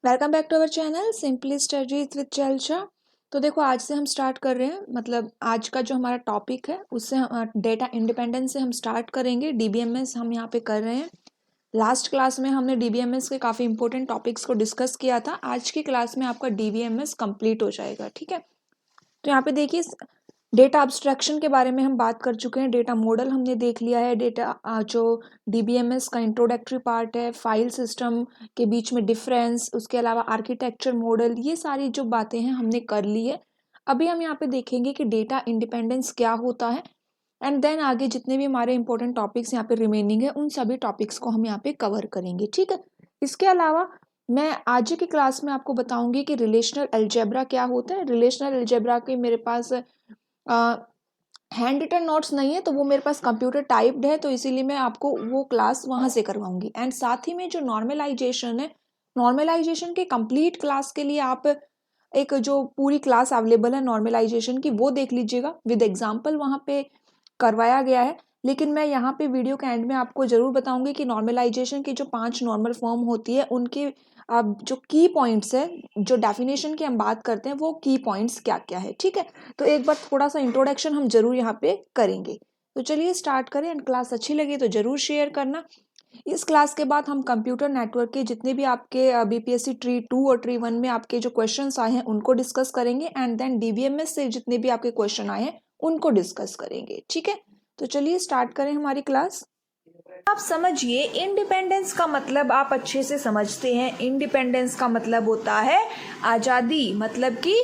Welcome back to our channel simply studies with चलचा। तो देखो, आज से हम स्टार्ट कर रहे हैं, मतलब आज का जो हमारा टॉपिक है उससे डेटा इंडिपेंडेंस से हम स्टार्ट करेंगे। डीबीएमएस हम यहाँ पे कर रहे हैं। लास्ट क्लास में हमने डीबीएमएस के काफ़ी इंपॉर्टेंट टॉपिक्स को डिस्कस किया था। आज की क्लास में आपका डीबीएमएस कंप्लीट हो जाएगा, ठीक है। तो यहाँ पे देखिए, डेटा अब्स्ट्रैक्शन के बारे में हम बात कर चुके हैं। डेटा मॉडल हमने देख लिया है। डेटा जो डीबीएमएस का इंट्रोडक्टरी पार्ट है, फाइल सिस्टम के बीच में डिफरेंस, उसके अलावा आर्किटेक्चर मॉडल, ये सारी जो बातें हैं हमने कर ली है। अभी हम यहाँ पे देखेंगे कि डेटा इंडिपेंडेंस क्या होता है, एंड देन आगे जितने भी हमारे इंपॉर्टेंट टॉपिक्स यहाँ पे रिमेनिंग है उन सभी टॉपिक्स को हम यहाँ पे कवर करेंगे, ठीक है। इसके अलावा मैं आज की क्लास में आपको बताऊंगी कि रिलेशनल अलजेब्रा क्या होता है। रिलेशनल अलजेब्रा के मेरे पास हैंड रिटन नोट्स नहीं है, तो वो मेरे पास कंप्यूटर टाइप्ड है, तो इसीलिए मैं आपको वो क्लास वहाँ से करवाऊंगी। एंड साथ ही में जो नॉर्मलाइजेशन है, नॉर्मलाइजेशन के कंप्लीट क्लास के लिए आप एक जो पूरी क्लास अवेलेबल है नॉर्मलाइजेशन की, वो देख लीजिएगा विद एग्जाम्पल, वहाँ पे करवाया गया है। लेकिन मैं यहाँ पे वीडियो के एंड में आपको जरूर बताऊंगी कि नॉर्मलाइजेशन की जो 5 नॉर्मल फॉर्म होती है उनके अब जो की पॉइंट्स है, जो डेफिनेशन की हम बात करते हैं, वो की पॉइंट्स क्या क्या है, ठीक है। तो एक बार थोड़ा सा इंट्रोडक्शन हम जरूर यहाँ पे करेंगे। तो चलिए स्टार्ट करें, एंड क्लास अच्छी लगी तो जरूर शेयर करना। इस क्लास के बाद हम कंप्यूटर नेटवर्क के जितने भी आपके बीपीएससी ट्री 2 और ट्री 1 में आपके जो क्वेश्चंस आए हैं उनको डिस्कस करेंगे, एंड देन डीबीएमएस से जितने भी आपके क्वेश्चन आए हैं उनको डिस्कस करेंगे, ठीक है। तो चलिए स्टार्ट करें हमारी क्लास। आप समझिए, इंडिपेंडेंस का मतलब आप अच्छे से समझते हैं। इंडिपेंडेंस का मतलब होता है आज़ादी, मतलब कि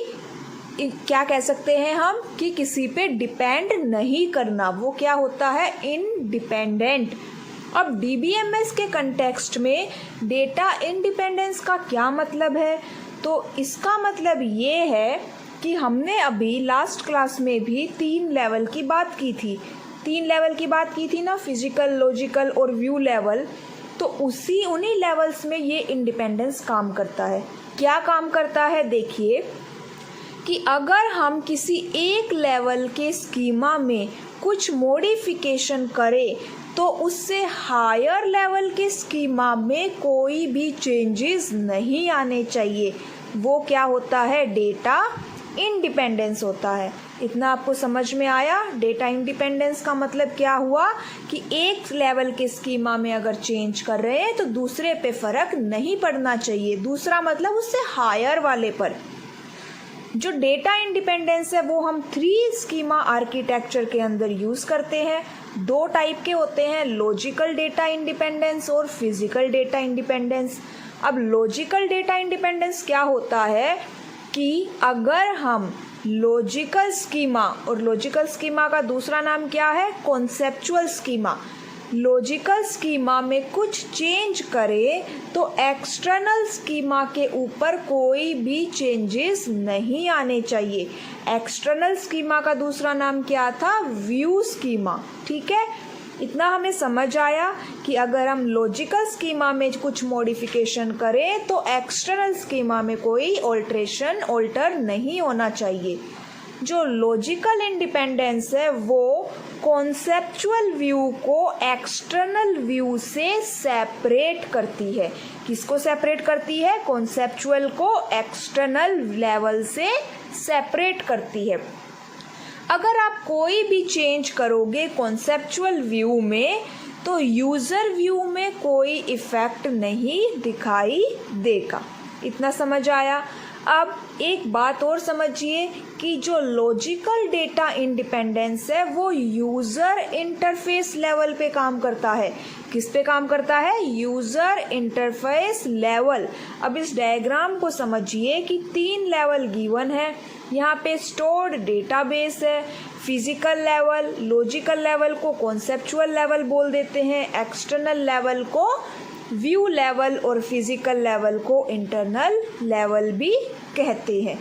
क्या कह सकते हैं हम कि किसी पे डिपेंड नहीं करना, वो क्या होता है, इंडिपेंडेंट। अब डीबीएमएस के कंटेक्स्ट में डेटा इंडिपेंडेंस का क्या मतलब है, तो इसका मतलब ये है कि हमने अभी लास्ट क्लास में भी 3 लेवल की बात की थी। 3 लेवल की बात की थी ना, फिजिकल, लॉजिकल और व्यू लेवल। तो उन्हीं लेवल्स में ये इंडिपेंडेंस काम करता है। क्या काम करता है, देखिए कि अगर हम किसी एक लेवल के स्कीमा में कुछ मॉडिफिकेशन करें तो उससे हायर लेवल के स्कीमा में कोई भी चेंजेस नहीं आने चाहिए। वो क्या होता है, डेटा इंडिपेंडेंस होता है। इतना आपको समझ में आया। डेटा इंडिपेंडेंस का मतलब क्या हुआ कि एक लेवल के स्कीमा में अगर चेंज कर रहे हैं तो दूसरे पे फर्क नहीं पड़ना चाहिए। दूसरा मतलब उससे हायर वाले पर। जो डेटा इंडिपेंडेंस है वो हम 3 स्कीमा आर्किटेक्चर के अंदर यूज़ करते हैं। 2 टाइप के होते हैं, लॉजिकल डेटा इंडिपेंडेंस और फिजिकल डेटा इंडिपेंडेंस। अब लॉजिकल डेटा इंडिपेंडेंस क्या होता है कि अगर हम लॉजिकल स्कीमा, और लॉजिकल स्कीमा का दूसरा नाम क्या है, कॉन्सेप्चुअल स्कीमा, लॉजिकल स्कीमा में कुछ चेंज करे तो एक्सटर्नल स्कीमा के ऊपर कोई भी चेंजेस नहीं आने चाहिए। एक्सटर्नल स्कीमा का दूसरा नाम क्या था, व्यू स्कीमा, ठीक है। इतना हमें समझ आया कि अगर हम लॉजिकल स्कीमा में कुछ मॉडिफिकेशन करें तो एक्सटर्नल स्कीमा में कोई ऑल्टर नहीं होना चाहिए। जो लॉजिकल इंडिपेंडेंस है वो कॉन्सेप्चुअल व्यू को एक्सटर्नल व्यू से सेपरेट करती है। किसको सेपरेट करती है, कॉन्सेप्चुअल को एक्सटर्नल लेवल से सेपरेट करती है। अगर आप कोई भी चेंज करोगे कॉन्सेप्चुअल व्यू में तो यूज़र व्यू में कोई इफ़ेक्ट नहीं दिखाई देगा। इतना समझ आया। अब एक बात और समझिए कि जो लॉजिकल डेटा इंडिपेंडेंस है वो यूज़र इंटरफेस लेवल पे काम करता है। किस पे काम करता है, यूज़र इंटरफेस लेवल। अब इस डायग्राम को समझिए कि 3 लेवल गिवन है। यहाँ पे स्टोर्ड डेटाबेस है, फिजिकल लेवल, लॉजिकल लेवल को कॉन्सेप्चुअल लेवल बोल देते हैं, एक्सटर्नल लेवल को व्यू लेवल और फिजिकल लेवल को इंटरनल लेवल भी कहते हैं।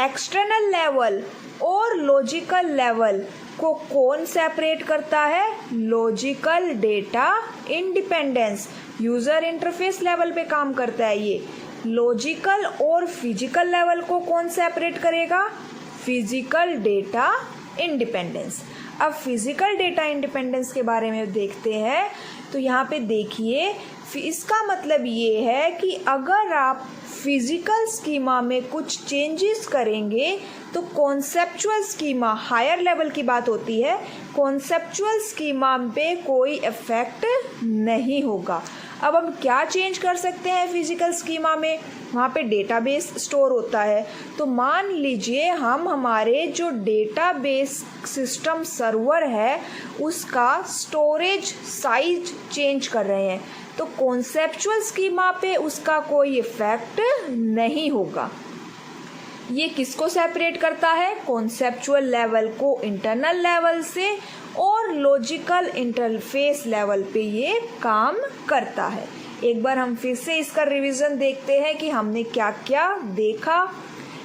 एक्सटर्नल लेवल और लॉजिकल लेवल को कौन सेपरेट करता है, logical data independence. User interface level पे काम करता है ये। लॉजिकल और फिजिकल लेवल को कौन सेपरेट करेगा, फिजिकल डेटा इंडिपेंडेंस। अब फिजिकल डेटा इंडिपेंडेंस के बारे में देखते हैं। तो यहाँ पे देखिए इसका मतलब ये है कि अगर आप फिजिकल स्कीमा में कुछ चेंजेस करेंगे तो कॉन्सेप्चुअल स्कीमा, हायर लेवल की बात होती है, कॉन्सेप्चुअल स्कीमा पे कोई इफेक्ट नहीं होगा। अब हम क्या चेंज कर सकते हैं फिजिकल स्कीमा में? वहाँ पे डेटाबेस स्टोर होता है, तो मान लीजिए हम हमारे जो डेटाबेस सिस्टम सर्वर है उसका स्टोरेज साइज चेंज कर रहे हैं, तो कॉन्सेप्चुअल स्कीमा पे उसका कोई इफेक्ट नहीं होगा। ये किसको सेपरेट करता है? कॉन्सेप्चुअल लेवल को इंटरनल लेवल से, और लॉजिकल इंटरफेस लेवल पे ये काम करता है। एक बार हम फिर से इसका रिवीजन देखते हैं कि हमने क्या क्या देखा।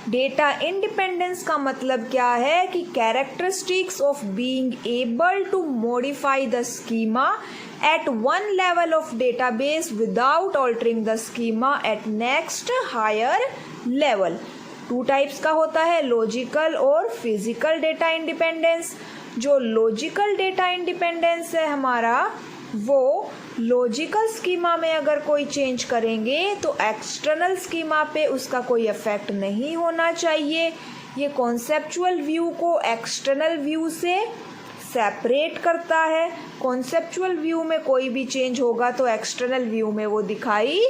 डेटा इंडिपेंडेंस का मतलब क्या है कि characteristics of being able to modify the schema at one level of database without altering the schema at next higher level। 2 types का होता है, लॉजिकल और फिजिकल डेटा इंडिपेंडेंस। जो लॉजिकल डेटा इंडिपेंडेंस है हमारा, वो लॉजिकल स्कीमा में अगर कोई चेंज करेंगे तो एक्सटर्नल स्कीमा पे उसका कोई इफेक्ट नहीं होना चाहिए। ये कॉन्सेप्चुअल व्यू को एक्सटर्नल व्यू से सेपरेट करता है। कॉन्सेप्चुअल व्यू में कोई भी चेंज होगा तो एक्सटर्नल व्यू में वो दिखाई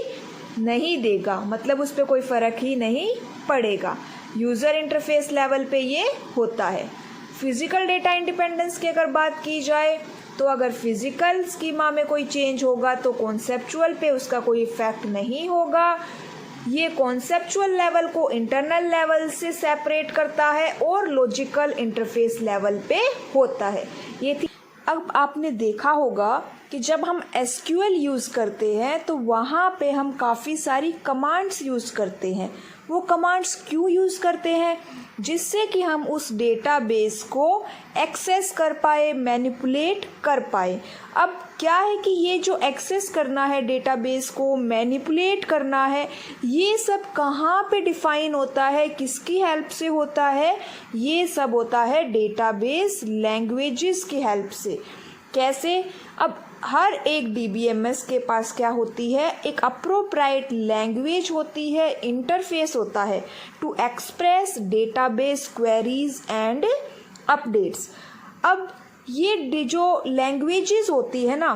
नहीं देगा, मतलब उस पर कोई फ़र्क ही नहीं पड़ेगा। यूज़र इंटरफेस लेवल पे ये होता है। फिज़िकल डेटा इंडिपेंडेंस की अगर बात की जाए तो अगर फिज़िकल स्कीमा में कोई चेंज होगा तो कॉन्सेप्चुअल पे उसका कोई इफेक्ट नहीं होगा। ये कॉन्सेप्चुअल लेवल को इंटरनल लेवल से सेपरेट करता है और लॉजिकल इंटरफेस लेवल पे होता है। ये थी। अब आपने देखा होगा कि जब हम एसक्यूएल यूज़ करते हैं तो वहाँ पे हम काफ़ी सारी कमांड्स यूज़ करते हैं। वो कमांड्स क्यों यूज़ करते हैं? जिससे कि हम उस डेटाबेस को एक्सेस कर पाए, मैनिपुलेट कर पाए। अब क्या है कि ये जो एक्सेस करना है डेटाबेस को, मैनिपुलेट करना है, ये सब कहाँ पे डिफ़ाइन होता है, किसकी हेल्प से होता है? ये सब होता है डेटाबेस लैंग्वेजेस की हेल्प से। कैसे? अब हर एक DBMS के पास क्या होती है? एक अप्रोप्राइट लैंग्वेज होती है, इंटरफेस होता है to express database queries and updates. अब ये जो लैंग्वेजेस होती है ना,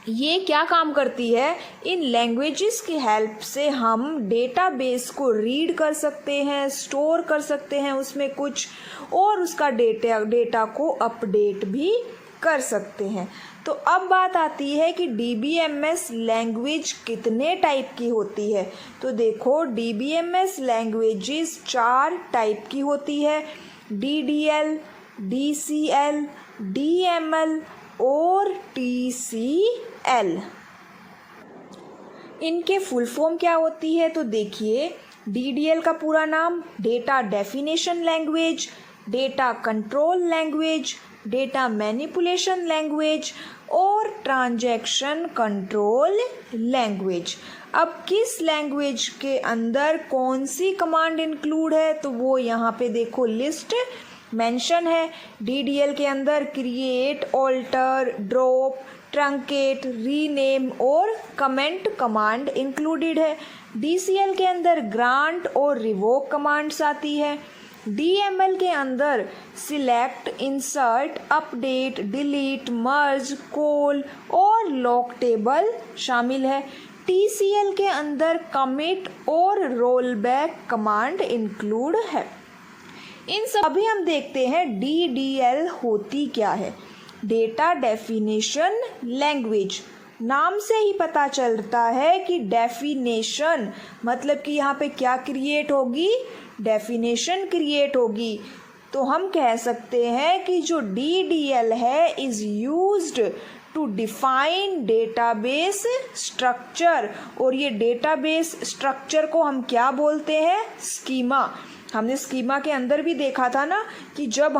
ये क्या काम करती है? इन लैंग्वेजेस की हेल्प से हम डेटाबेस को रीड कर सकते हैं, स्टोर कर सकते हैं उसमें कुछ, और उसका डेटा को अपडेट भी कर सकते हैं। तो अब बात आती है कि DBMS लैंग्वेज कितने टाइप की होती है। तो देखो, DBMS लैंग्वेजेस 4 टाइप की होती है, DDL, DCL, DML और TCL। इनके फुल फॉर्म क्या होती है? तो देखिए, DDL का पूरा नाम data definition language, data control language, data manipulation language और ट्रांजैक्शन कंट्रोल लैंग्वेज। अब किस लैंग्वेज के अंदर कौन सी कमांड इंक्लूड है, तो वो यहाँ पे देखो लिस्ट मेंशन है। DDL के अंदर create, alter, drop, truncate, rename और कमेंट कमांड इंक्लूडेड है। DCL के अंदर ग्रांट और रिवोक कमांड्स आती है। DML के अंदर सिलेक्ट, इंसर्ट, अपडेट, डिलीट, मर्ज, कॉल और लॉक टेबल शामिल है। TCL के अंदर कमिट और रोल बैक कमांड इंक्लूड है। इन सब अभी हम देखते हैं DDL होती क्या है। डेटा डेफिनेशन लैंग्वेज, नाम से ही पता चलता है कि डेफिनेशन मतलब कि यहाँ पे क्या क्रिएट होगी, डेफिनेशन क्रिएट होगी। तो हम कह सकते हैं कि जो DDL है is used to define database structure, और ये डेटाबेस स्ट्रक्चर को हम क्या बोलते हैं? स्कीमा। हमने स्कीमा के अंदर भी देखा था ना कि जब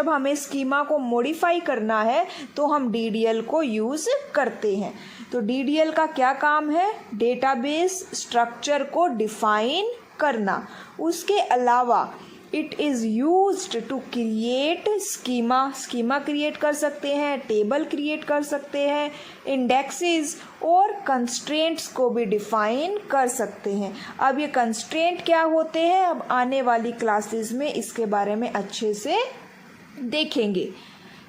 हमें स्कीमा को मॉडिफाई करना है तो हम DDL को यूज़ करते हैं। तो DDL का क्या काम है? डेटाबेस स्ट्रक्चर को डिफाइन करना। उसके अलावा it is used to create schema create कर सकते हैं, टेबल क्रिएट कर सकते हैं, इंडेक्सेस और कंस्ट्रेंट्स को भी डिफाइन कर सकते हैं। अब ये कंस्ट्रेंट क्या होते हैं, अब आने वाली क्लासेस में इसके बारे में अच्छे से देखेंगे।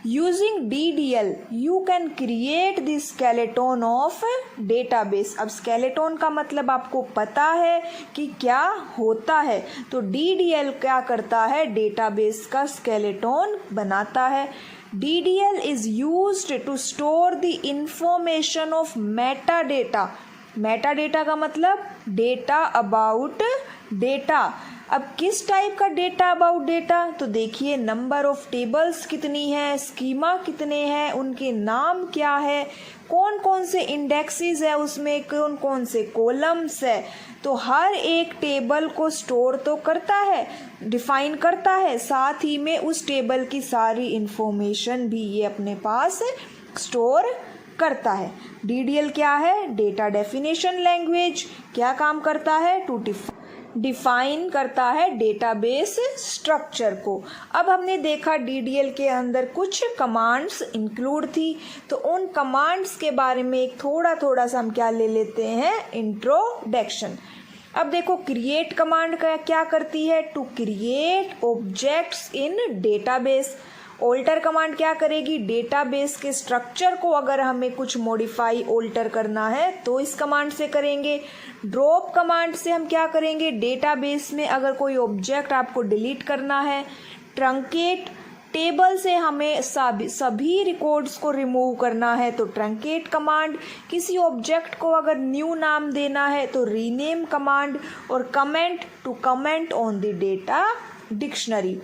Using DDL you can create the skeleton of database. अब स्केलेटन का मतलब आपको पता है कि क्या होता है, तो DDL क्या करता है, डेटाबेस का स्केलेटन बनाता है। DDL is used to store the information of meta data. Meta data का मतलब डेटा अबाउट डेटा। अब किस टाइप का डेटा अबाउट डेटा, तो देखिए नंबर ऑफ टेबल्स कितनी है, स्कीमा कितने हैं, उनके नाम क्या है, कौन कौन से इंडेक्सेस है, उसमें कौन कौन से कॉलम्स है, तो हर एक टेबल को स्टोर तो करता है, डिफाइन करता है, साथ ही में उस टेबल की सारी इंफॉर्मेशन भी ये अपने पास स्टोर करता है। DDL क्या है, डेटा डेफिनेशन लैंग्वेज। क्या काम करता है, टू डिफाइन करता है डेटाबेस स्ट्रक्चर को। अब हमने देखा DDL के अंदर कुछ कमांड्स इंक्लूड थी, तो उन कमांड्स के बारे में एक थोड़ा सा हम क्या ले लेते हैं, इंट्रोडक्शन। अब देखो क्रिएट कमांड का क्या करती है, to create objects in database. Alter command क्या करेगी, डेटाबेस के स्ट्रक्चर को अगर हमें कुछ मॉडिफाई ऑल्टर करना है तो इस कमांड से करेंगे। ड्रॉप कमांड से हम क्या करेंगे, डेटाबेस में अगर कोई ऑब्जेक्ट आपको डिलीट करना है। ट्रंकेट, टेबल से हमें सभी रिकॉर्ड्स को रिमूव करना है तो ट्रंकेट कमांड। किसी ऑब्जेक्ट को अगर न्यू नाम देना है तो रीनेम कमांड। और comment, to comment on the data dictionary.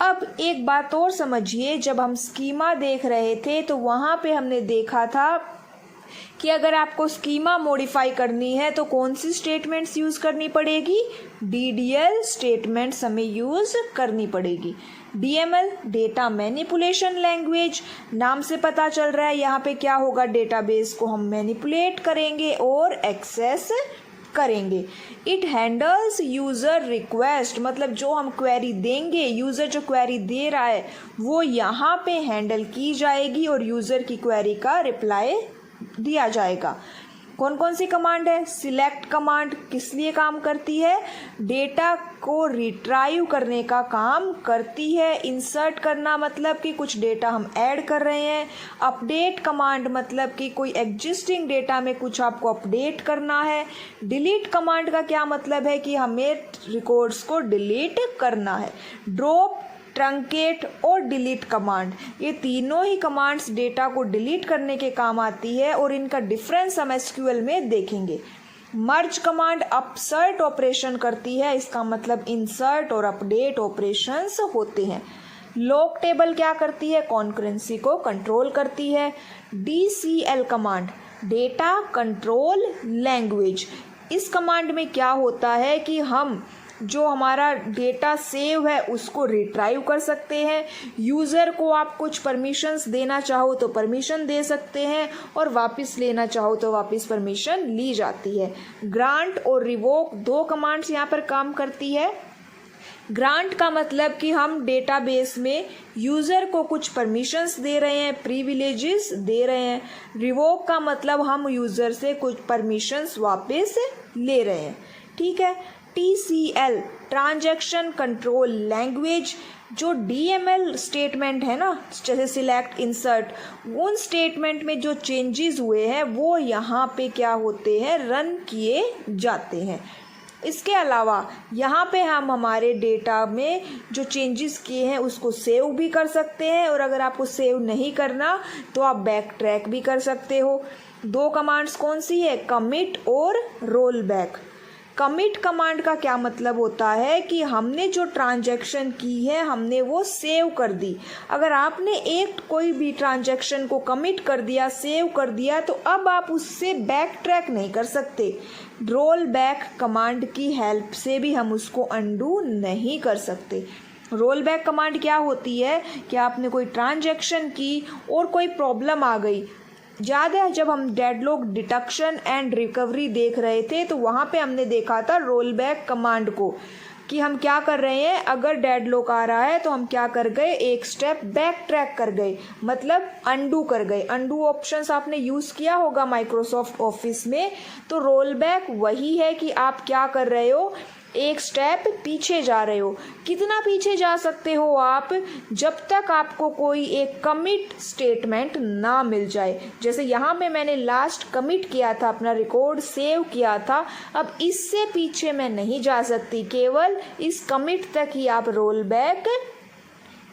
अब एक बात और समझिए, जब हम स्कीमा देख रहे थे तो वहाँ पे हमने देखा था कि अगर आपको स्कीमा मॉडिफाई करनी है तो कौन सी स्टेटमेंट्स यूज़ करनी पड़ेगी, DDL स्टेटमेंट्स हमें यूज़ करनी पड़ेगी। DML डेटा मैनिपुलेशन लैंग्वेज, नाम से पता चल रहा है यहाँ पे क्या होगा, डेटाबेस को हम मैनिपुलेट करेंगे और एक्सेस करेंगे। इट हैंडल्स यूज़र रिक्वेस्ट, मतलब जो हम क्वेरी देंगे, यूज़र जो क्वेरी दे रहा है वो यहाँ पे हैंडल की जाएगी और यूज़र की क्वेरी का रिप्लाई दिया जाएगा। कौन कौन सी कमांड है, सिलेक्ट कमांड किस लिए काम करती है, डेटा को रिट्राइव करने का काम करती है। इंसर्ट करना मतलब कि कुछ डेटा हम ऐड कर रहे हैं। अपडेट कमांड मतलब कि कोई एग्जिस्टिंग डेटा में कुछ आपको अपडेट करना है। डिलीट कमांड का क्या मतलब है कि हमें रिकॉर्ड्स को डिलीट करना है। ड्रॉप, ट्रंकेट और डिलीट कमांड, ये तीनों ही कमांड्स डेटा को डिलीट करने के काम आती है और इनका डिफरेंस हम SQL में देखेंगे। मर्ज कमांड अपसर्ट ऑपरेशन करती है, इसका मतलब इंसर्ट और अपडेट ऑपरेशंस होते हैं। लॉक टेबल क्या करती है, कॉन्करेंसी को कंट्रोल करती है। DCL command data control language, इस कमांड में क्या होता है कि हम जो हमारा डेटा सेव है उसको रिट्राइव कर सकते हैं। यूज़र को आप कुछ परमिशंस देना चाहो तो परमिशन दे सकते हैं और वापस लेना चाहो तो वापस परमिशन ली जाती है। ग्रांट और रिवोक, दो कमांड्स यहाँ पर काम करती है। ग्रांट का मतलब कि हम डेटाबेस में यूज़र को कुछ परमिशंस दे रहे हैं, प्रिविलेजेस दे रहे हैं। रिवोक का मतलब हम यूज़र से कुछ परमिशंस वापस ले रहे हैं। ठीक है। TCL ट्रांजैक्शन कंट्रोल लैंग्वेज, जो DML स्टेटमेंट है ना, जैसे सिलेक्ट, इंसर्ट, उन स्टेटमेंट में जो चेंजेस हुए हैं वो यहाँ पे क्या होते हैं, रन किए जाते हैं। इसके अलावा यहाँ पे हम हमारे डेटा में जो चेंजेस किए हैं उसको सेव भी कर सकते हैं और अगर आपको सेव नहीं करना तो आप बैक ट्रैक भी कर सकते हो। दो कमांड्स कौन सी है, कमिट और रोल बैक। कमिट कमांड का क्या मतलब होता है कि हमने जो ट्रांजैक्शन की है हमने वो सेव कर दी। अगर आपने एक कोई भी ट्रांजैक्शन को कमिट कर दिया, सेव कर दिया, तो अब आप उससे बैक ट्रैक नहीं कर सकते। रोल बैक कमांड की हेल्प से भी हम उसको अंडू नहीं कर सकते। रोल बैक कमांड क्या होती है कि आपने कोई ट्रांजैक्शन की और कोई प्रॉब्लम आ गई। याद है जब हम डेडलॉक डिटेक्शन एंड रिकवरी देख रहे थे तो वहाँ पे हमने देखा था रोल बैक कमांड को। कि हम क्या कर रहे हैं, अगर डेडलॉक आ रहा है तो हम क्या कर गए, एक स्टेप बैक ट्रैक कर गए, मतलब अंडू कर गए। अंडू ऑप्शंस आपने यूज़ किया होगा माइक्रोसॉफ्ट ऑफिस में। तो रोल बैक वही है कि आप क्या कर रहे हो, एक स्टेप पीछे जा रहे हो। कितना पीछे जा सकते हो आप, जब तक आपको कोई एक कमिट स्टेटमेंट ना मिल जाए। जैसे यहाँ पे मैंने लास्ट कमिट किया था, अपना रिकॉर्ड सेव किया था, अब इससे पीछे मैं नहीं जा सकती, केवल इस कमिट तक ही आप रोल बैक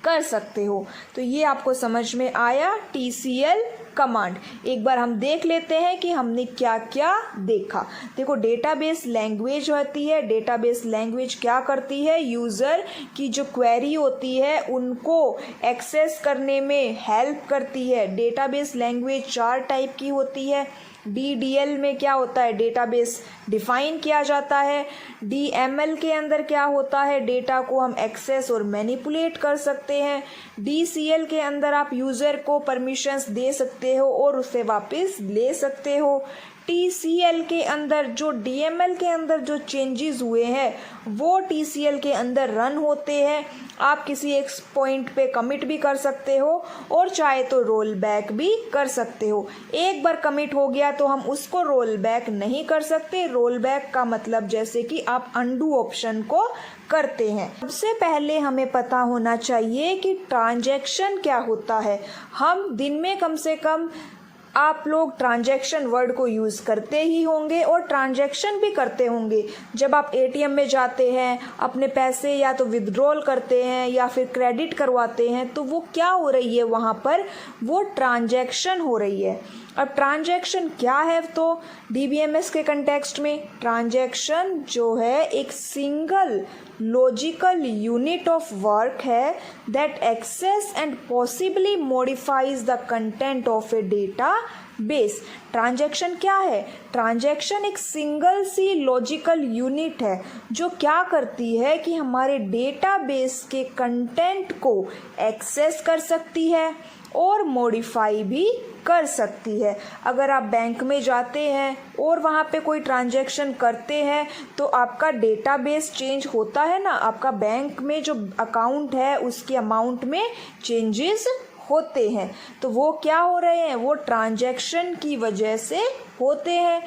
कर सकते हो। तो ये आपको समझ में आया TCL कमांड। एक बार हम देख लेते हैं कि हमने क्या क्या देखा। देखो, डेटाबेस लैंग्वेज होती है। डेटाबेस लैंग्वेज क्या करती है, यूज़र की जो क्वेरी होती है उनको एक्सेस करने में हेल्प करती है। डेटाबेस लैंग्वेज 4 टाइप की होती है। DDL में क्या होता है, डेटाबेस डिफाइन किया जाता है। DML के अंदर क्या होता है, डेटा को हम एक्सेस और मैनिपुलेट कर सकते हैं। DCL के अंदर आप यूज़र को परमिशंस दे सकते हो और उसे वापस ले सकते हो। TCL के अंदर जो DML के अंदर जो चेंजेस हुए हैं वो TCL के अंदर रन होते हैं। आप किसी एक पॉइंट पे कमिट भी कर सकते हो और चाहे तो रोल बैक भी कर सकते हो। एक बार कमिट हो गया तो हम उसको रोल बैक नहीं कर सकते। रोल बैक का मतलब जैसे कि आप अंडू ऑप्शन को करते हैं। सबसे पहले हमें पता होना चाहिए कि ट्रांजैक्शन क्या होता है। हम दिन में कम से कम, आप लोग ट्रांजैक्शन वर्ड को यूज़ करते ही होंगे और ट्रांजैक्शन भी करते होंगे। जब आप ATM में जाते हैं, अपने पैसे या तो विथड्रॉल करते हैं या फिर क्रेडिट करवाते हैं, तो वो क्या हो रही है वहाँ पर, वो ट्रांजैक्शन हो रही है। अब ट्रांजैक्शन क्या है, तो DBMS के कंटेक्स्ट में ट्रांजैक्शन जो है एक single logical unit of work है that access and possibly modifies the content of a database. Transaction क्या है, ट्रांजैक्शन एक सिंगल सी लॉजिकल यूनिट है जो क्या करती है कि हमारे डेटाबेस के कंटेंट को एक्सेस कर सकती है और मॉडिफाई भी कर सकती है। अगर आप बैंक में जाते हैं और वहाँ पे कोई ट्रांजैक्शन करते हैं तो आपका डेटाबेस चेंज होता है ना, आपका बैंक में जो अकाउंट है उसके अमाउंट में चेंजेस होते हैं। तो वो क्या हो रहे हैं, वो ट्रांजैक्शन की वजह से होते हैं।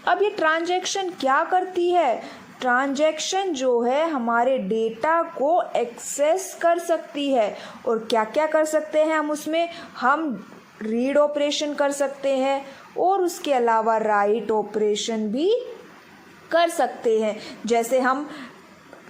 अब ये ट्रांजैक्शन क्या करती है, ट्रांजैक्शन जो है हमारे डेटा को एक्सेस कर सकती है। और क्या क्या कर सकते हैं हम उसमें, हम रीड ऑपरेशन कर सकते हैं और उसके अलावा राइट ऑपरेशन भी कर सकते हैं। जैसे हम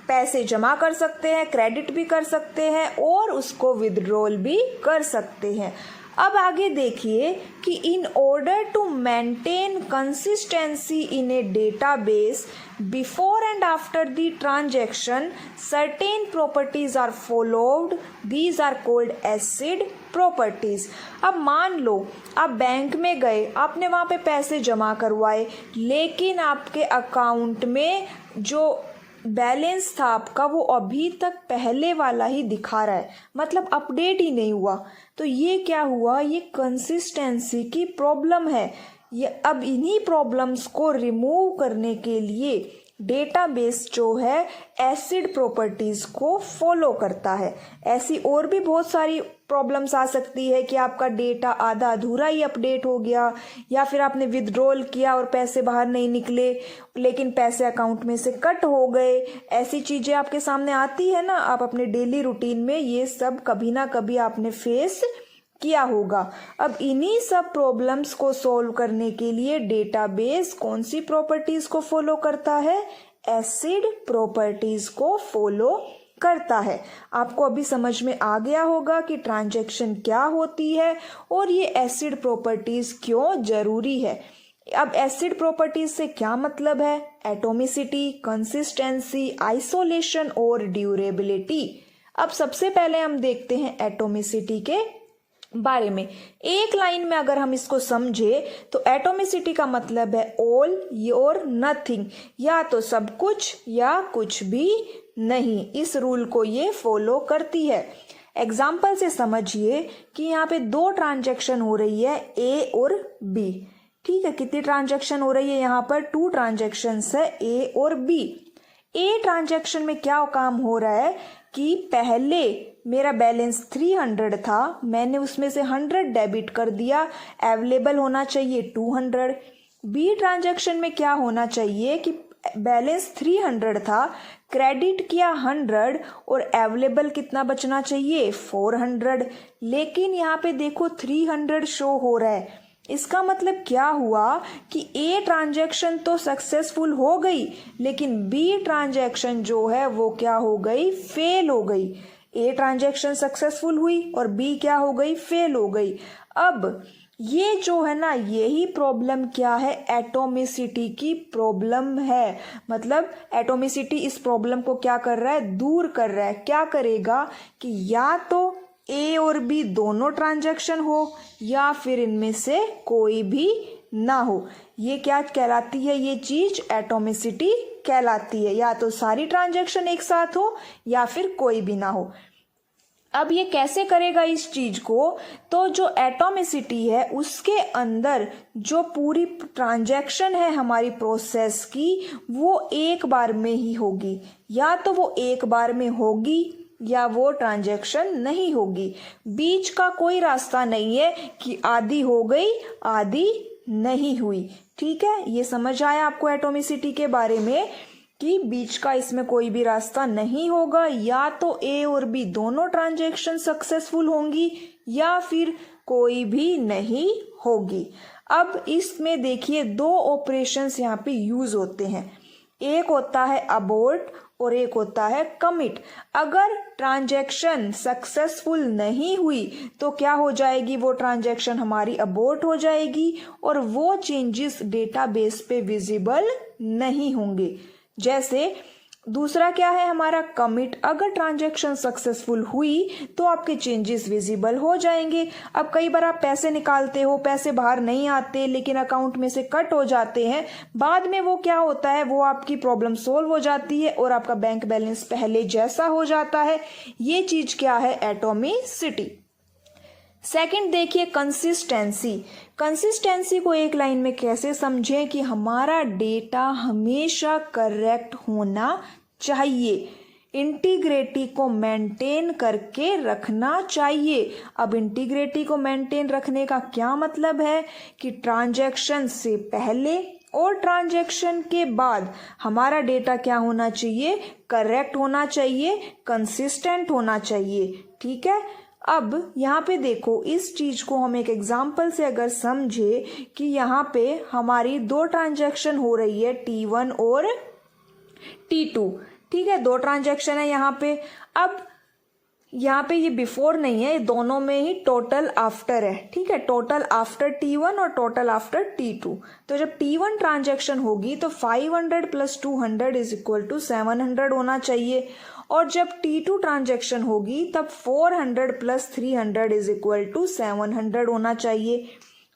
पैसे जमा कर सकते हैं, क्रेडिट भी कर सकते हैं और उसको विथड्रॉल भी कर सकते हैं। अब आगे देखिए कि in order to maintain consistency in a database before and after the transaction certain properties are followed, these are called ACID properties. अब मान लो आप बैंक में गए, आपने वहाँ पे पैसे जमा करवाए, लेकिन आपके अकाउंट में जो बैलेंस था आपका वो अभी तक पहले वाला ही दिखा रहा है, मतलब अपडेट ही नहीं हुआ। तो ये क्या हुआ, ये कंसिस्टेंसी की प्रॉब्लम है। ये अब इन्हीं प्रॉब्लम्स को रिमूव करने के लिए डेटाबेस जो है एसिड प्रॉपर्टीज को फॉलो करता है। ऐसी और भी बहुत सारी प्रॉब्लम्स आ सकती है कि आपका डेटा आधा अधूरा ही अपडेट हो गया, या फिर आपने विथड्रॉल किया और पैसे बाहर नहीं निकले लेकिन पैसे अकाउंट में से कट हो गए। ऐसी चीज़ें आपके सामने आती है ना, आप अपने डेली रूटीन में ये सब कभी ना कभी आपने फेस किया होगा। अब इन्हीं सब प्रॉब्लम्स को सॉल्व करने के लिए डेटाबेस कौन सी प्रॉपर्टीज को फॉलो करता है, एसिड प्रॉपर्टीज को फॉलो करता है। आपको अभी समझ में आ गया होगा कि ट्रांजैक्शन क्या होती है और ये एसिड प्रॉपर्टीज क्यों जरूरी है। अब एसिड प्रॉपर्टीज से क्या मतलब है, एटोमिसिटी, कंसिस्टेंसी, आइसोलेशन और ड्यूरेबिलिटी। अब सबसे पहले हम देखते हैं एटोमिसिटी के बारे में। एक लाइन में अगर हम इसको समझे तो एटोमिसिटी का मतलब है ऑल और नथिंग, या तो सब कुछ या कुछ भी नहीं। इस रूल को ये फॉलो करती है। एग्जाम्पल से समझिए कि यहाँ पे 2 ट्रांजैक्शन हो रही है, ए और बी। ठीक है, कितनी ट्रांजैक्शन हो रही है यहाँ पर, 2 ट्रांजैक्शंस है, ए और बी। ए ट्रांजैक्शन में क्या काम हो रहा है कि पहले मेरा बैलेंस 300 था, मैंने उसमें से 100 डेबिट कर दिया, अवेलेबल होना चाहिए 200। बी ट्रांजैक्शन में क्या होना चाहिए कि बैलेंस 300 था, क्रेडिट किया 100 और अवेलेबल कितना बचना चाहिए 400। लेकिन यहाँ पे देखो 300 शो हो रहा है, इसका मतलब क्या हुआ कि ए ट्रांजैक्शन तो सक्सेसफुल हो गई, लेकिन बी ट्रांजैक्शन जो है वो क्या हो गई, फेल हो गई। ए ट्रांजैक्शन सक्सेसफुल हुई और बी क्या हो गई, फेल हो गई। अब ये जो है ना, यही प्रॉब्लम क्या है, एटोमिसिटी की प्रॉब्लम है। मतलब एटोमिसिटी इस प्रॉब्लम को क्या कर रहा है, दूर कर रहा है। क्या करेगा कि या तो ए और बी दोनों ट्रांजैक्शन हो या फिर इनमें से कोई भी ना हो। ये क्या कहलाती है, ये चीज एटोमिसिटी कहलाती है। या तो सारी ट्रांजैक्शन एक साथ हो या फिर कोई भी ना हो। अब ये कैसे करेगा इस चीज को, तो जो एटोमिसिटी है उसके अंदर जो पूरी ट्रांजैक्शन है हमारी प्रोसेस की, वो एक बार में ही होगी। या तो वो एक बार में होगी या वो ट्रांजैक्शन नहीं होगी। बीच का कोई रास्ता नहीं है कि आधी हो गई आधी नहीं हुई। ठीक है, ये समझ आया आपको एटोमिसिटी के बारे में कि बीच का इसमें कोई भी रास्ता नहीं होगा। या तो ए और बी दोनों ट्रांजैक्शन सक्सेसफुल होंगी या फिर कोई भी नहीं होगी। अब इसमें देखिए दो ऑपरेशंस यहाँ पे यूज होते हैं, एक होता है अबॉर्ट और एक होता है कमिट। अगर ट्रांजैक्शन सक्सेसफुल नहीं हुई तो क्या हो जाएगी, वो ट्रांजैक्शन हमारी अबॉर्ट हो जाएगी और वो चेंजेस डेटाबेस पे विजिबल नहीं होंगे। जैसे दूसरा क्या है हमारा कमिट, अगर ट्रांजैक्शन सक्सेसफुल हुई तो आपके चेंजेस विजिबल हो जाएंगे। अब कई बार आप पैसे निकालते हो, पैसे बाहर नहीं आते लेकिन अकाउंट में से कट हो जाते हैं, बाद में वो क्या होता है, वो आपकी प्रॉब्लम सोल्व हो जाती है और आपका बैंक बैलेंस पहले जैसा हो जाता है। ये चीज क्या है, एटोमिसिटी। सेकंड देखिए कंसिस्टेंसी। कंसिस्टेंसी को एक लाइन में कैसे समझें कि हमारा डेटा हमेशा करेक्ट होना चाहिए, इंटीग्रिटी को मेंटेन करके रखना चाहिए। अब इंटीग्रिटी को मेंटेन रखने का क्या मतलब है कि ट्रांजैक्शन से पहले और ट्रांजैक्शन के बाद हमारा डेटा क्या होना चाहिए, करेक्ट होना चाहिए, कंसिस्टेंट होना चाहिए। ठीक है, अब यहाँ पे देखो इस चीज को हम एक एग्जाम्पल से अगर समझे कि यहाँ पे हमारी दो ट्रांजैक्शन हो रही है T1 और T2। ठीक है, दो ट्रांजैक्शन है यहाँ पे। अब यहाँ पे ये बिफोर नहीं है, दोनों में ही टोटल आफ्टर है। ठीक है, टोटल आफ्टर T1 और टोटल आफ्टर T2। तो जब T1 ट्रांजैक्शन होगी तो 500 + 200 = 700 होना चाहिए, और जब T2 ट्रांजैक्शन होगी तब 400 + 300 = 700 होना चाहिए।